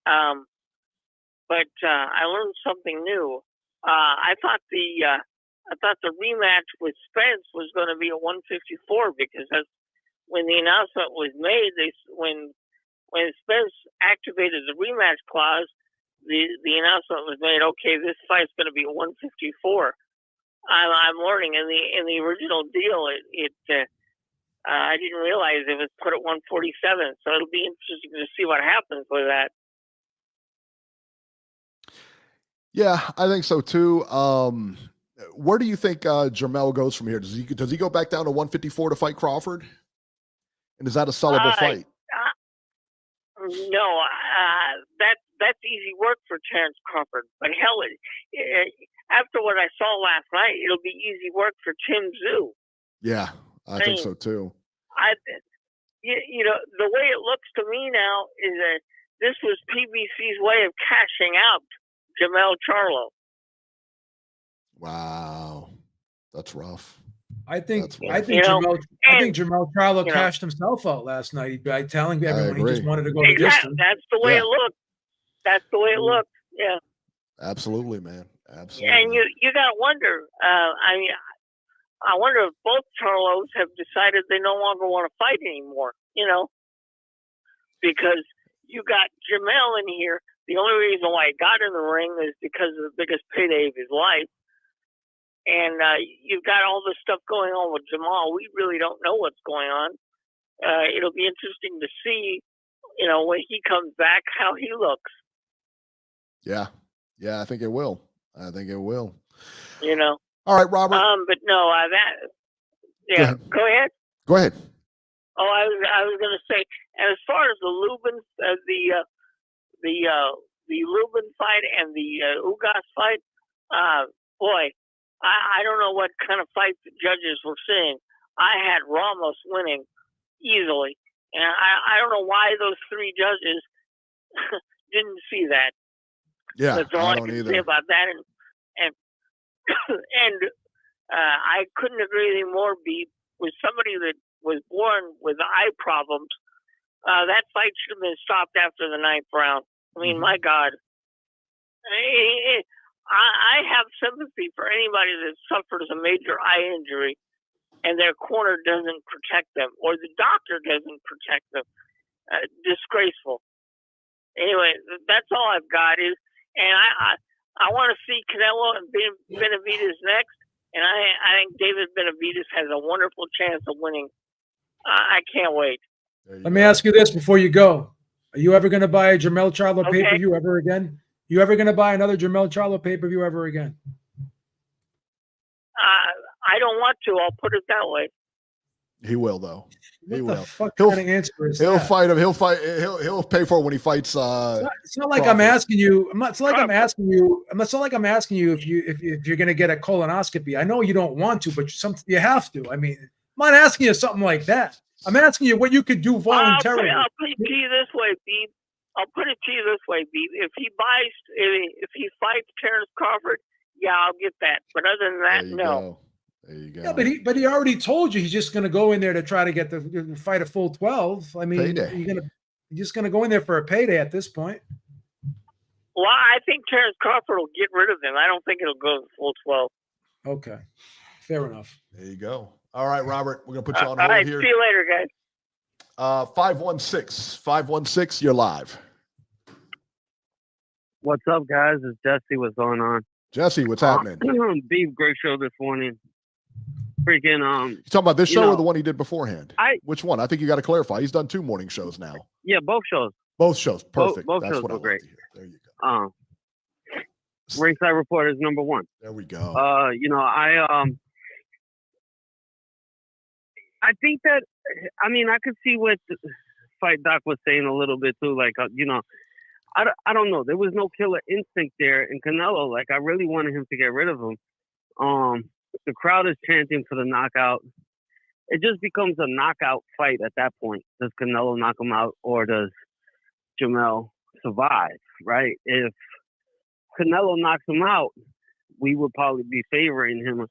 But I learned something new. I thought the rematch with Spence was going to be at 154 because when the announcement was made, when Spence activated the rematch clause, the announcement was made. Okay, this fight's going to be at 154. I'm learning in the original deal, I didn't realize it was put at 147. So it'll be interesting to see what happens with that. Yeah, I think so too. Where do you think Jermell goes from here? Does he go back down to 154 to fight Crawford? And is that a sellable fight? No, that's easy work for Terrence Crawford. But hell, after what I saw last night, it'll be easy work for Tim Tszyu. Yeah, I think so too. The way it looks to me now is that this was PBC's way of cashing out Jamel Charlo. Wow, that's rough. I think Jamel Charlo cashed himself out last night by telling everyone he just wanted to go the distance. That's the way it looked. That's the way it looked. Yeah. Absolutely, man. Absolutely. And you got to wonder. I wonder if both Charlos have decided they no longer want to fight anymore. Because you got Jamel in here. The only reason why he got in the ring is because of the biggest payday of his life. And you've got all this stuff going on with Jamal. We really don't know what's going on. It'll be interesting to see, when he comes back, how he looks. Yeah. Yeah, I think it will. All right, Robert. But no, go ahead. Go ahead. Oh, I was going to say, and as far as the Lubin, the Lubin fight and the Ugas fight, boy, I don't know what kind of fight the judges were seeing. I had Ramos winning easily, and I don't know why those three judges didn't see that. Yeah, that's all I can say about that. And I couldn't agree any more. With somebody that was born with eye problems, that fight should have been stopped after the 9th round. I mean, my God. I have sympathy for anybody that suffers a major eye injury and their corner doesn't protect them or the doctor doesn't protect them. Disgraceful. Anyway, that's all I've got and I want to see Canelo and Benavidez next, and I think David Benavidez has a wonderful chance of winning. I can't wait. Let me ask you this before you go. Are you ever going to buy a Jermell Charlo pay-per-view ever again? You ever going to buy another Jermell Charlo pay-per-view ever again? I don't want to. I'll put it that way. He will, though. What the fuck kind of answer is he'll that? fight him. He'll fight. He'll pay for it when he fights. It's not like I'm asking you. It's not like I'm asking you if you're going to get a colonoscopy. I know you don't want to, but you have to. I mean, I'm not asking you something like that. I'm asking you what you could do voluntarily. I'll put it to you this way, Beeb. If he fights Terrence Crawford, yeah, I'll get that. But other than that, no. There you go. Yeah, but he already told you he's just going to go in there to try to get the fight a full 12. I mean, payday. You're just going to go in there for a payday at this point. Well, I think Terrence Crawford will get rid of him. I don't think it'll go the full 12. Okay, fair enough. There you go. All right, Robert, we're gonna put you on All hold right, here. see you later, guys. 516, you're live. What's up, guys? It's Jesse. What's going on? Jesse, what's happening? Beef, great show this morning. Freaking You talking about this show know, or the one he did beforehand? Which one? I think you got to clarify. He's done 2 morning shows now. Yeah, both shows. Both shows. Perfect. Both That's shows what I were like great. to hear. There you go. Ringside Reporter is number 1. There we go. You know, I think that, I mean, I could see what Fight Doc was saying a little bit too. Like, you know, I don't know. There was no killer instinct there in Canelo. Like, I really wanted him to get rid of him. The crowd is chanting for the knockout. It just becomes a knockout fight at that point. Does Canelo knock him out, or does Jamel survive, right? If Canelo knocks him out, we would probably be favoring him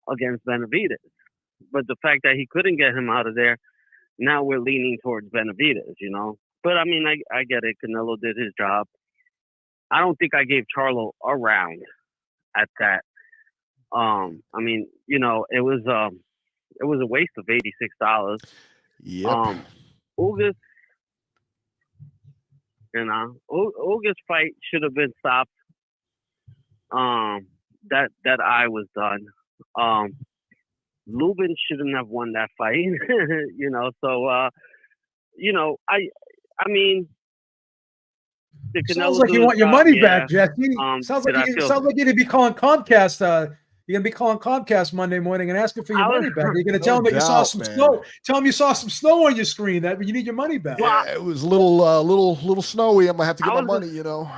against Benavidez. But the fact that he couldn't get him out of there, now we're leaning towards Benavidez, you know? But, I mean, I get it. Canelo did his job. I don't think I gave Charlo a round at that. I mean, you know, it was a waste of $86. Yep. August, you know, August fight should have been stopped. That I was done. Lubin shouldn't have won that fight, you know. So, you know, I mean, Sounds like you want your money back, Jesse. Sounds like you need to be calling Comcast. You're gonna be calling Comcast Monday morning and asking for your money back. You're gonna tell them that you saw some snow. Tell them you saw some snow on your screen. That you need your money back. Yeah, it was a little snowy. I'm gonna have to get my money. You know.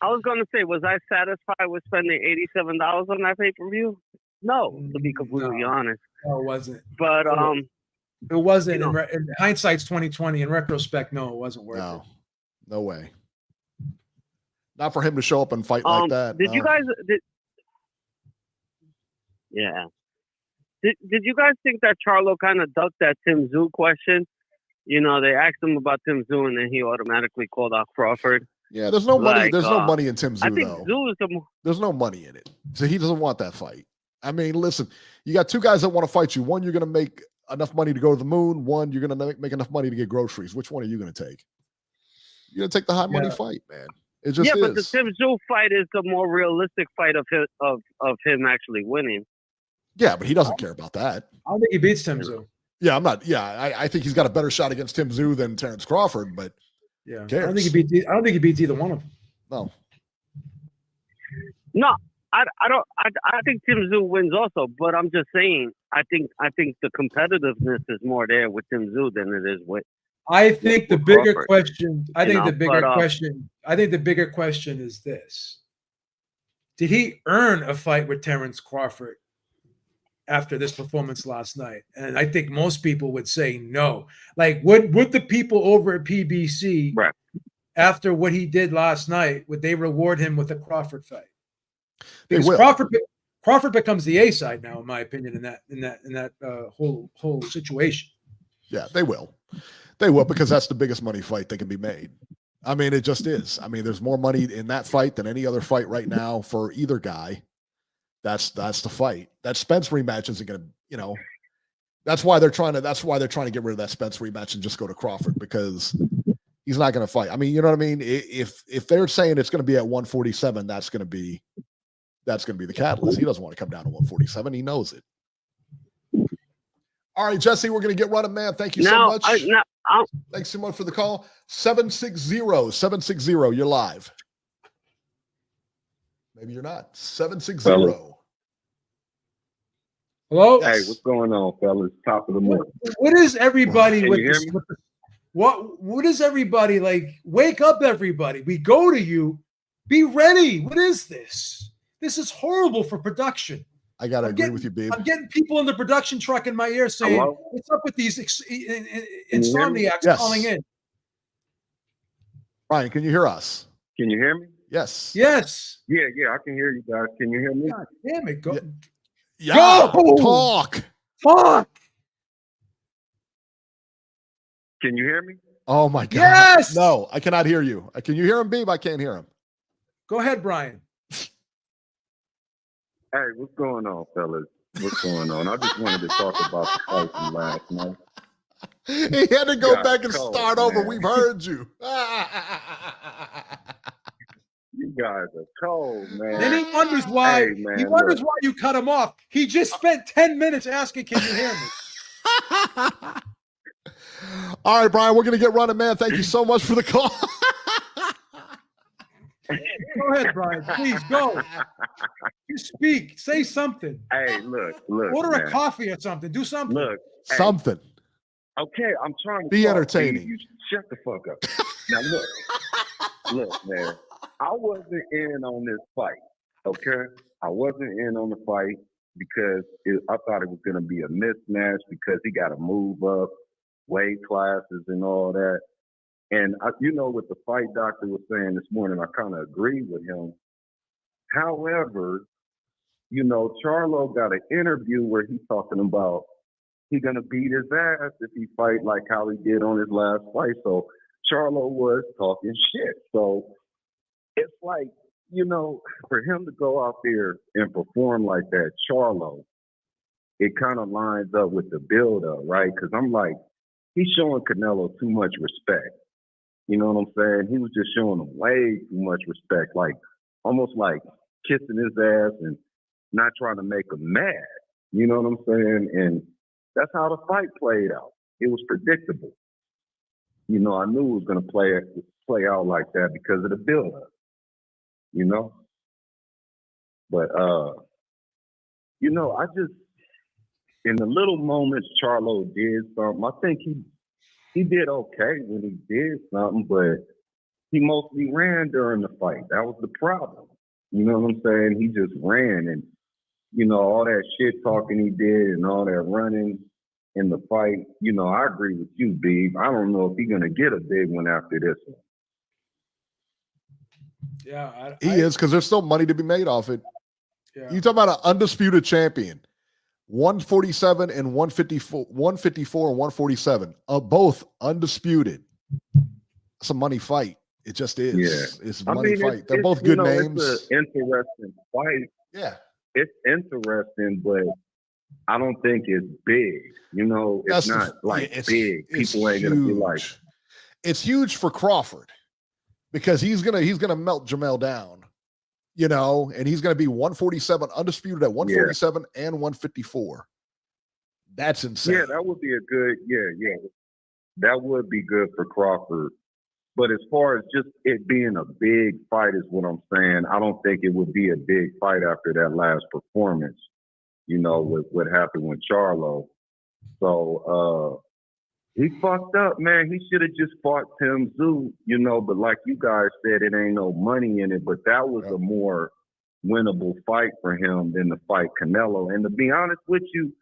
I was gonna say, was I satisfied with spending $87 on that pay-per-view? No, to be completely honest. No, it wasn't. But it wasn't. You know, in hindsight's 2020. In retrospect, no, it wasn't worth it. No way. Not for him to show up and fight like that. Did you guys? Yeah. Did you guys think that Charlo kind of ducked that Tim Tszyu question? You know, they asked him about Tim Tszyu, and then he automatically called out Crawford. Yeah, there's no money. There's no money in Tim Tszyu, I think though. Tszyu is there's no money in it, so he doesn't want that fight. I mean, listen, you got 2 guys that want to fight you. One, you're going to make enough money to go to the moon. One, you're going to make enough money to get groceries. Which one are you going to take? You're going to take the high money fight, man. It just is. But the Tim Tszyu fight is the more realistic fight of him actually winning. Yeah, but he doesn't care about that. I don't think he beats Tim Tszyu. Yeah, I'm not. Yeah, I think he's got a better shot against Tim Tszyu than Terrence Crawford. But yeah, I don't think he beats either one of them. No, I don't. I think Tim Tszyu wins also. But I'm just saying, I think the competitiveness is more there with Tim Tszyu than it is with. I think the bigger question. I think the bigger question is this: did he earn a fight with Terrence Crawford after this performance last night? And I think most people would say no. Like, would the people over at PBC, after what he did last night, would they reward him with a Crawford fight? Because Crawford becomes the A side now, in my opinion, in that whole situation. Yeah, they will. They will, because that's the biggest money fight that can be made. I mean, it just is. I mean, there's more money in that fight than any other fight right now for either guy. That's the fight. That Spence rematch isn't going to, you know, that's why they're trying to get rid of that Spence rematch and just go to Crawford, because he's not going to fight. I mean, you know what I mean? If they're saying it's going to be at 147, that's going to be the catalyst. He doesn't want to come down to 147. He knows it. All right, Jesse, we're going to get running, man. Thank you so much. Thanks so much for the call. 760, you're live. Maybe you're not. 760. Hello? Hey, what's going on, fellas? Top of the morning. What is everybody Can with you hear this? me? What is everybody like? Wake up, everybody. We go to you. Be ready. What is this? This is horrible for production. I got to agree with you, babe. I'm getting people in the production truck in my ear saying, Hello? what's up with these insomniacs calling in? Ryan, can you hear us? Can you hear me? Yes. Yes. Yeah, I can hear you guys. Can you hear me? God damn it. Go. Yeah. Go! Talk. Talk. Can you hear me? Oh my God. Yes! No, I cannot hear you. Can you hear him, Beeb? I can't hear him. Go ahead, Brian. Hey, what's going on, fellas? What's going on? I just wanted to talk about the fight from last night. He had to go Got back and cold, start over. man. We've heard you. You guys are cold, man. Then he wonders why. Hey, man, he wonders look. why you cut him off. He just spent 10 minutes asking, "Can you hear me?" All right, Brian, we're going to get running, man. Thank you so much for the call. Go ahead, Brian. Please go. You speak. Say something. Hey, look. Order man. a coffee or something. Do something. Look. Hey, Something. okay, I'm trying to Be talk. entertaining. You shut the fuck up. Now, look, man. I wasn't in on this fight, okay? I wasn't in on the fight because I thought it was going to be a mismatch because he got to move up weight classes and all that. And, what the fight doctor was saying this morning, I kind of agree with him. However, Charlo got an interview where he's talking about he's going to beat his ass if he fight like how he did on his last fight. So Charlo was talking shit. So it's like, for him to go out there and perform like that, Charlo, it kind of lines up with the build-up, right? Because I'm like, he's showing Canelo too much respect. You know what I'm saying? He was just showing him way too much respect, like almost like kissing his ass and not trying to make him mad. You know what I'm saying? And that's how the fight played out. It was predictable. I knew it was going to play out like that because of the build-up. But I just, in the little moments Charlo did something, I think he did okay when he did something, but he mostly ran during the fight. That was the problem. You know what I'm saying? He just ran and, all that shit talking he did and all that running in the fight. I agree with you, Beeb. I don't know if he's going to get a big one after this one. Yeah, He is, because there's still money to be made off it. Yeah. You talk about an undisputed champion, 147 and 154 and 147, both undisputed. It's a money fight. It just is. Yeah. It's a money fight. They're both good names. It's an interesting fight. Yeah. It's interesting, but I don't think it's big. It's not big. People ain't gonna be like. It's huge for Crawford because he's gonna melt Jamel down, and he's gonna be 147 undisputed at 147 and 154. That's insane. Yeah, that would be a good. Yeah, that would be good for Crawford. But as far as just it being a big fight is what I'm saying. I don't think it would be a big fight after that last performance, with what happened with Charlo. So he fucked up, man. He should have just fought Tim Tszyu, but like you guys said, it ain't no money in it. But that was a more winnable fight for him than the fight Canelo. And to be honest with you,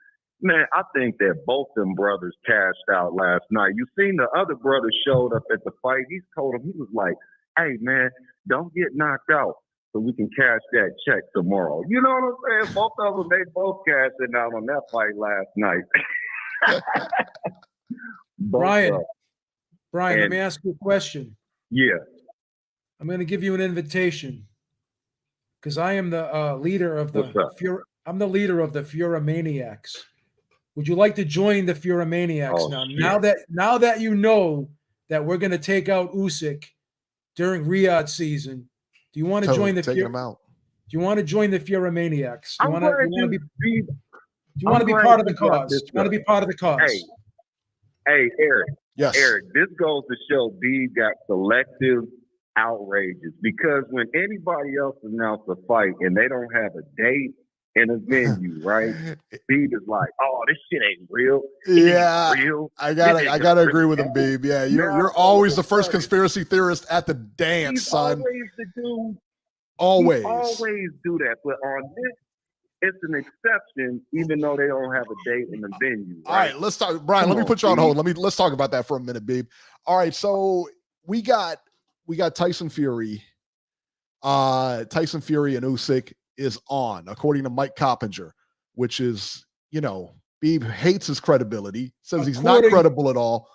man, I think that both them brothers cashed out last night. You seen the other brother showed up at the fight. He told him, he was like, hey, man, don't get knocked out so we can cash that check tomorrow. You know what I'm saying? Both of them, they both cashed out on that fight last night. Brian, let me ask you a question. Yeah. I'm going to give you an invitation because I am the leader of the I'm the leader of the Furamaniacs. Would you like to join the Furamaniacs now? Shit. Now that you know that we're going to take out Usyk during Riyadh season, do you want to join the taking him out? Do you want to join the Furamaniacs? Do you want to be glad part of the you brought cause? this Do you want to be part of the cause? Hey, Eric. Yes. Eric, this goes to show B got selective outrages because when anybody else announces a fight and they don't have a date in a venue, right? Beeb is like, oh, this shit ain't real. Yeah, ain't real. I gotta agree with him, Beeb. Yeah, you're always the first conspiracy theorist at the dance, He's son. always the dude. Always. He always do that. But on this, it's an exception, even though they don't have a date in the venue. Right? All right, let's talk. Brian, let me put you on hold. Let's talk about that for a minute, Beeb. All right, so we got Tyson Fury. Tyson Fury and Usyk is on, according to Mike Coppinger, which is, Beeb hates his credibility, says he's not credible at all.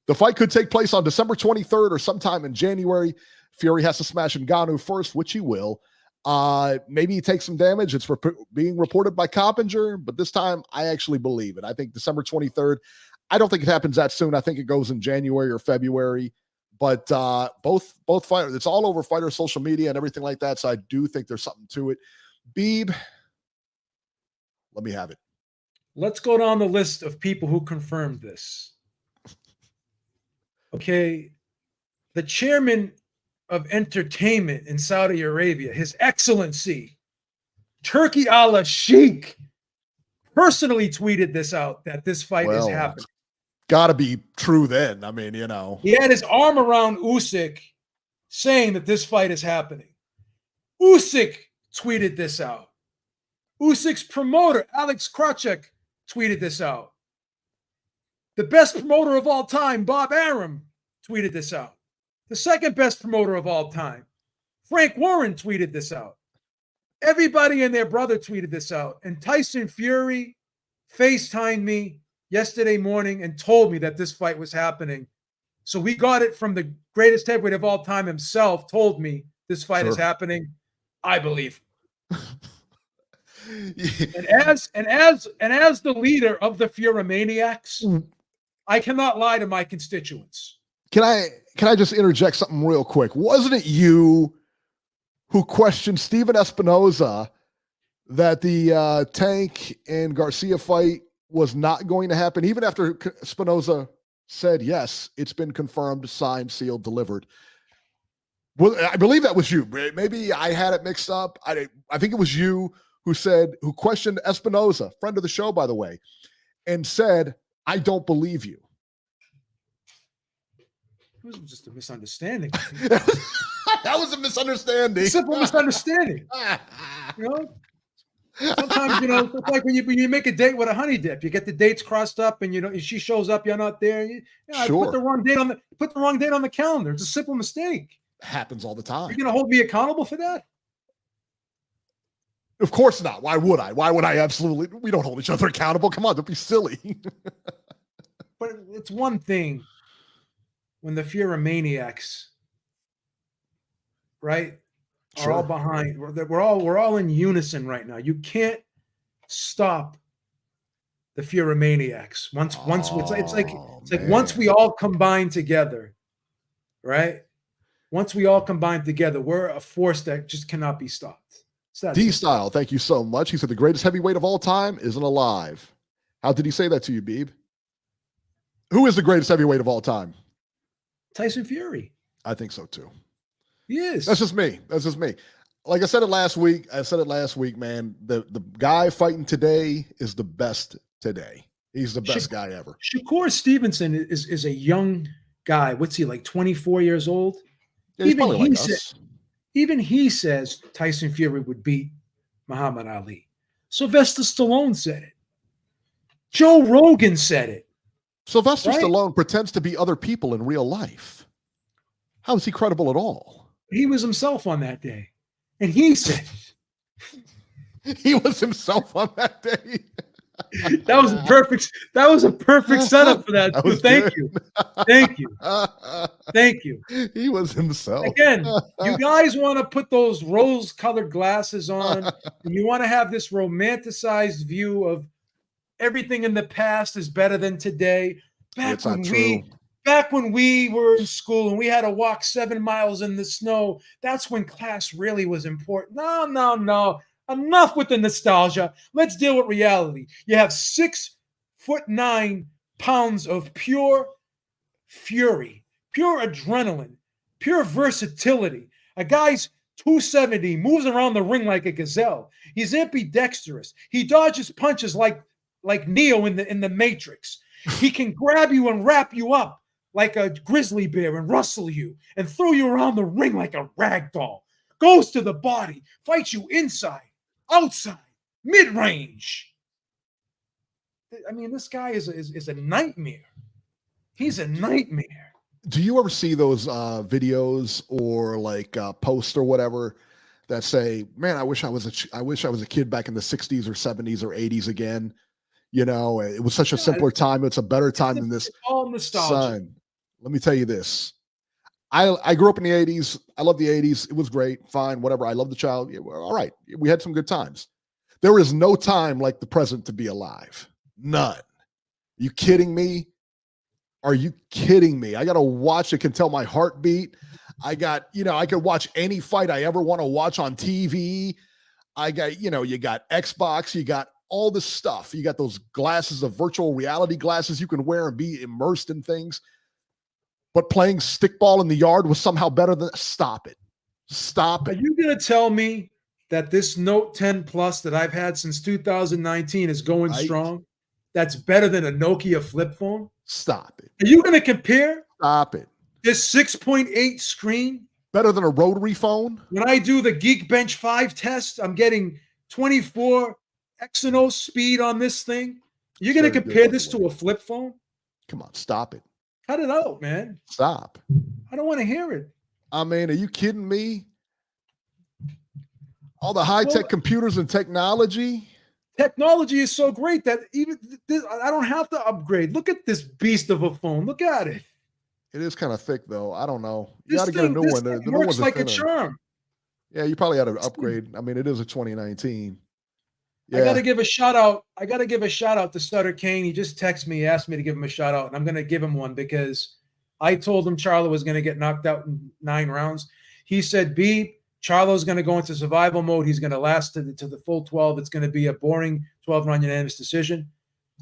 The fight could take place on December 23rd or sometime in January. Fury has to smash Ngannou first, which he will. Maybe he takes some damage. It's being reported by Coppinger, but this time I actually believe it. I think December 23rd. I don't think it happens that soon. I think it goes in January or February. But both fighters, it's all over fighter social media and everything like that. So I do think there's something to it. Beeb, let me have it. Let's go down the list of people who confirmed this. Okay. The chairman of entertainment in Saudi Arabia, His Excellency, Turkey Allah Sheikh, personally tweeted this out, that this fight is happening. Got to be true then. I mean, He had his arm around Usyk saying that this fight is happening. Usyk tweeted this out. Usyk's promoter, Alex Krachek, tweeted this out. The best promoter of all time, Bob Arum, tweeted this out. The second best promoter of all time, Frank Warren, tweeted this out. Everybody and their brother tweeted this out. And Tyson Fury FaceTimed me yesterday morning and told me that this fight was happening. So we got it from the greatest heavyweight of all time himself, told me this fight is happening. I believe. And as the leader of the Furymaniacs, I cannot lie to my constituents. Can I just interject something real quick? Wasn't it you who questioned Steven Espinoza that the Tank and Garcia fight was not going to happen, even after Espinoza said, yes, it's been confirmed, signed, sealed, delivered? Well, I believe that was you. Maybe I had it mixed up. I think it was you who questioned Espinoza, friend of the show, by the way, and said, I don't believe you. It was just a misunderstanding. That was a misunderstanding. Simple misunderstanding. Sometimes, it's like when you make a date with a honey dip, you get the dates crossed up, and she shows up, you're not there. Sure. Put the wrong date on the calendar. It's a simple mistake. Happens all the time. You're going to hold me accountable for that? Of course not. Why would I? Why would I? Absolutely. We don't hold each other accountable. Come on, don't be silly. But it's one thing when the Furymaniacs, right, are all behind. We're all in unison right now. You can't stop the Furymaniacs. Once it's like once we all combine together, right? Once we all combine together, we're a force that just cannot be stopped. D-Style, thank you so much. He said the greatest heavyweight of all time isn't alive. How did he say that to you, Beeb? Who is the greatest heavyweight of all time? Tyson Fury. I think so too. He is. That's just me. Like I said it last week. Man. The guy fighting today is the best today. He's the best guy ever. Shakur Stevenson is a young guy. What's he, like 24 years old? Yeah, Even he says Tyson Fury would beat Muhammad Ali. Sylvester Stallone said it. Joe Rogan said it. Sylvester Stallone pretends to be other people in real life. How is he credible at all? He was himself on that day. And he said he was himself on that day. That was a perfect setup for that. That Thank you. He was himself. Again, you guys want to put those rose-colored glasses on, and you want to have this romanticized view of everything in the past is better than today. Back when we were in school and we had to walk 7 miles in the snow, that's when class really was important. No. Enough with the nostalgia. Let's deal with reality. You have 6'9" of pure fury, pure adrenaline, pure versatility. A guy's 270, moves around the ring like a gazelle. He's ambidextrous. He dodges punches like Neo in the Matrix. He can grab you and wrap you up like a grizzly bear and rustle you and throw you around the ring like a rag doll. Goes to the body, fights you inside, outside, mid-range. I mean, this guy is a nightmare. He's a nightmare. Do you ever see those videos or like posts or whatever that say, "Man, I wish I was a kid back in the 60s or 70s or 80s again"? It was such a simpler time. It's a better time than this. All nostalgia. let me tell you this. I grew up in the 80s. I love the 80s. It was great. Fine, whatever. I love the child. Yeah, well, all right. We had some good times. There is no time like the present to be alive. None. You kidding me? Are you kidding me? I got to watch it, can tell my heartbeat. I could watch any fight I ever want to watch on TV. I got, you got Xbox, you got all this stuff. You got those glasses of virtual reality glasses you can wear and be immersed in things. But playing stickball in the yard was somehow better than, stop it. Stop it. Are you going to tell me that this Note 10 Plus that I've had since 2019 is going strong? That's better than a Nokia flip phone? Stop it. Are you going to compare? Stop it. This 6.8 screen? Better than a rotary phone? When I do the Geekbench 5 test, I'm getting 24 Exynos speed on this thing. You're going to compare this to a flip phone? Come on, stop it. Cut it out, man. Stop. I don't want to hear it. I mean, are you kidding me? All the high-tech computers and technology. Technology is so great that even this, I don't have to upgrade. Look at this beast of a phone. Look at it. It is kind of thick, though. I don't know. You got to get a new one. The new works one's like a charm. Yeah, you probably had to upgrade. I mean, it is a 2019. Yeah. I got to give a shout out to Sutter Kane. He just texted me, asked me to give him a shout out, and I'm going to give him one because I told him Charlo was going to get knocked out in 9 rounds. He said, "B, Charlo's going to go into survival mode. He's going to last to the full 12. It's going to be a boring 12-round unanimous decision."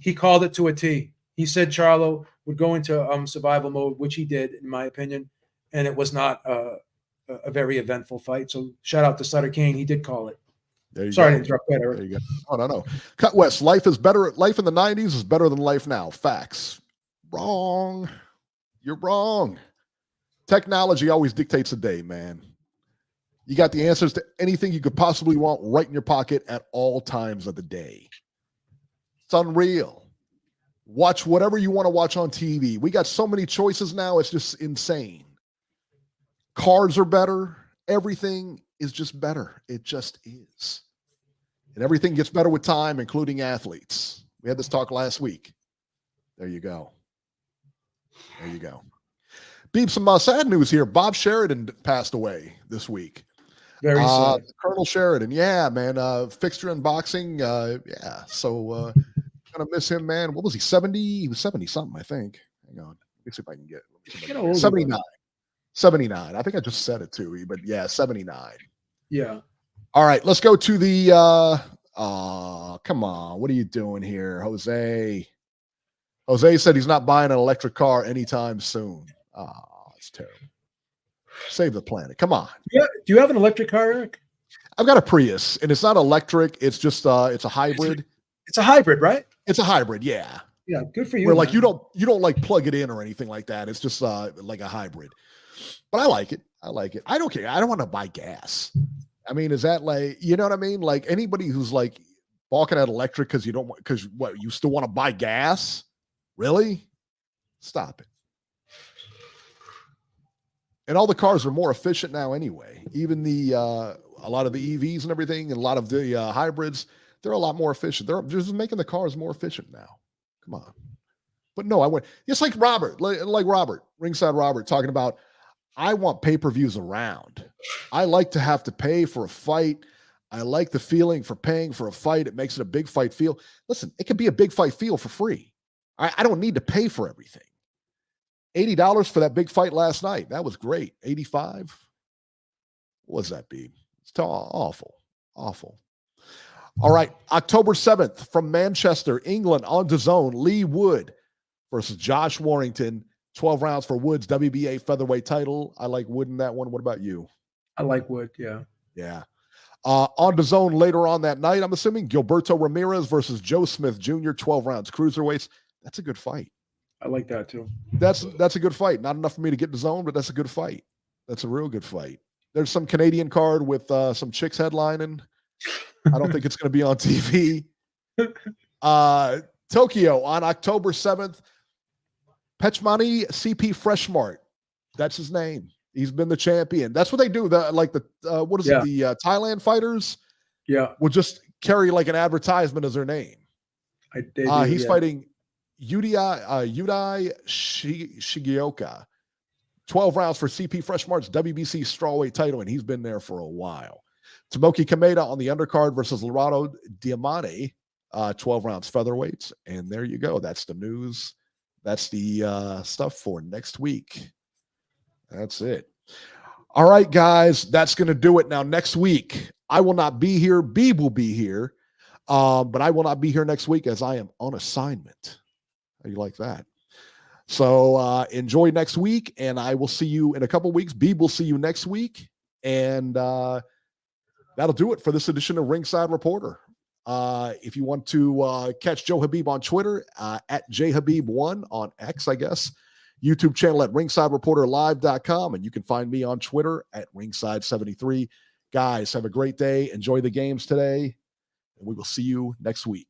He called it to a T. He said Charlo would go into survival mode, which he did, in my opinion, and it was not a very eventful fight. So shout out to Sutter Kane. He did call it. Sorry to interrupt that, Eric. There you go. Oh, no. Cut West. Life is better. Life in the 90s is better than life now. Facts. Wrong. You're wrong. Technology always dictates the day, man. You got the answers to anything you could possibly want right in your pocket at all times of the day. It's unreal. Watch whatever you want to watch on TV. We got so many choices now. It's just insane. Cars are better. Everything is just better. It just is. And everything gets better with time, including athletes. We had this talk last week. There you go. There you go. Beep, some sad news here. Bob Sheridan passed away this week. Very sad. Colonel Sheridan. Yeah, man. Fixture in boxing. Yeah. So gonna miss him, man. What was he? 70? He was 70 something, I think. Hang on. Let me see if I can get it. 79. 79. I think I just said it to you, but yeah, 79. Yeah. All right, let's go to the come on. What are you doing here, Jose? Jose said he's not buying an electric car anytime soon. Oh, it's terrible. Save the planet. Come on. Yeah. Do you have an electric car, Eric? I've got a Prius, and it's not electric. It's just it's a hybrid. It's a hybrid, right? It's a hybrid, yeah. Yeah, good for you. Where like you don't like plug it in or anything like that. It's just like a hybrid. But I like it. I don't care. I don't want to buy gas. I mean, is that like, you know what I mean? Like anybody who's like balking at electric because you still want to buy gas? Really? Stop it. And all the cars are more efficient now anyway. Even a lot of the EVs and everything, and a lot of the hybrids, they're a lot more efficient. They're just making the cars more efficient now. Come on. But no, I went just like Robert, like Robert, Ringside Robert, talking about, I want pay-per-views around. I like to have to pay for a fight. I like the feeling for paying for a fight. It makes it a big fight feel. Listen, it can be a big fight feel for free. I don't need to pay for everything. $80 for that big fight last night. That was great. 85. What was that, B? It's awful. Awful. All right. October 7th from Manchester, England, on DAZN, Lee Wood versus Josh Warrington. 12 rounds for Wood's WBA featherweight title. I like Wood in that one. What about you? I like Wood, yeah. Yeah. On DAZN later on that night, I'm assuming, Gilberto Ramirez versus Joe Smith Jr., 12 rounds cruiserweights. That's a good fight. I like that too. That's a good fight. Not enough for me to get DAZN, but that's a good fight. That's a real good fight. There's some Canadian card with some chicks headlining. I don't think it's going to be on TV. Tokyo on October 7th. Pechmani CP Freshmart. That's his name. He's been the champion. That's what they do. The Thailand fighters? Yeah. Will just carry like an advertisement as their name. He's fighting Yudai Shigioka. 12 rounds for CP Freshmart's WBC strawweight title, and he's been there for a while. Tomoki Kameda on the undercard versus Lorado Diamante, 12 rounds featherweights. And there you go. That's the news. That's the stuff for next week. That's it. All right, guys, that's going to do it. Now, next week, I will not be here. Beeb will be here, but I will not be here next week as I am on assignment. How do you like that? So enjoy next week, and I will see you in a couple weeks. Beeb will see you next week, and that'll do it for this edition of Ringside Reporter. If you want to catch Joe Habib on Twitter, at jhabib1 on X, I guess. YouTube channel at ringsidereporterlive.com, and you can find me on Twitter at ringside73. Guys, have a great day. Enjoy the games today, and we will see you next week.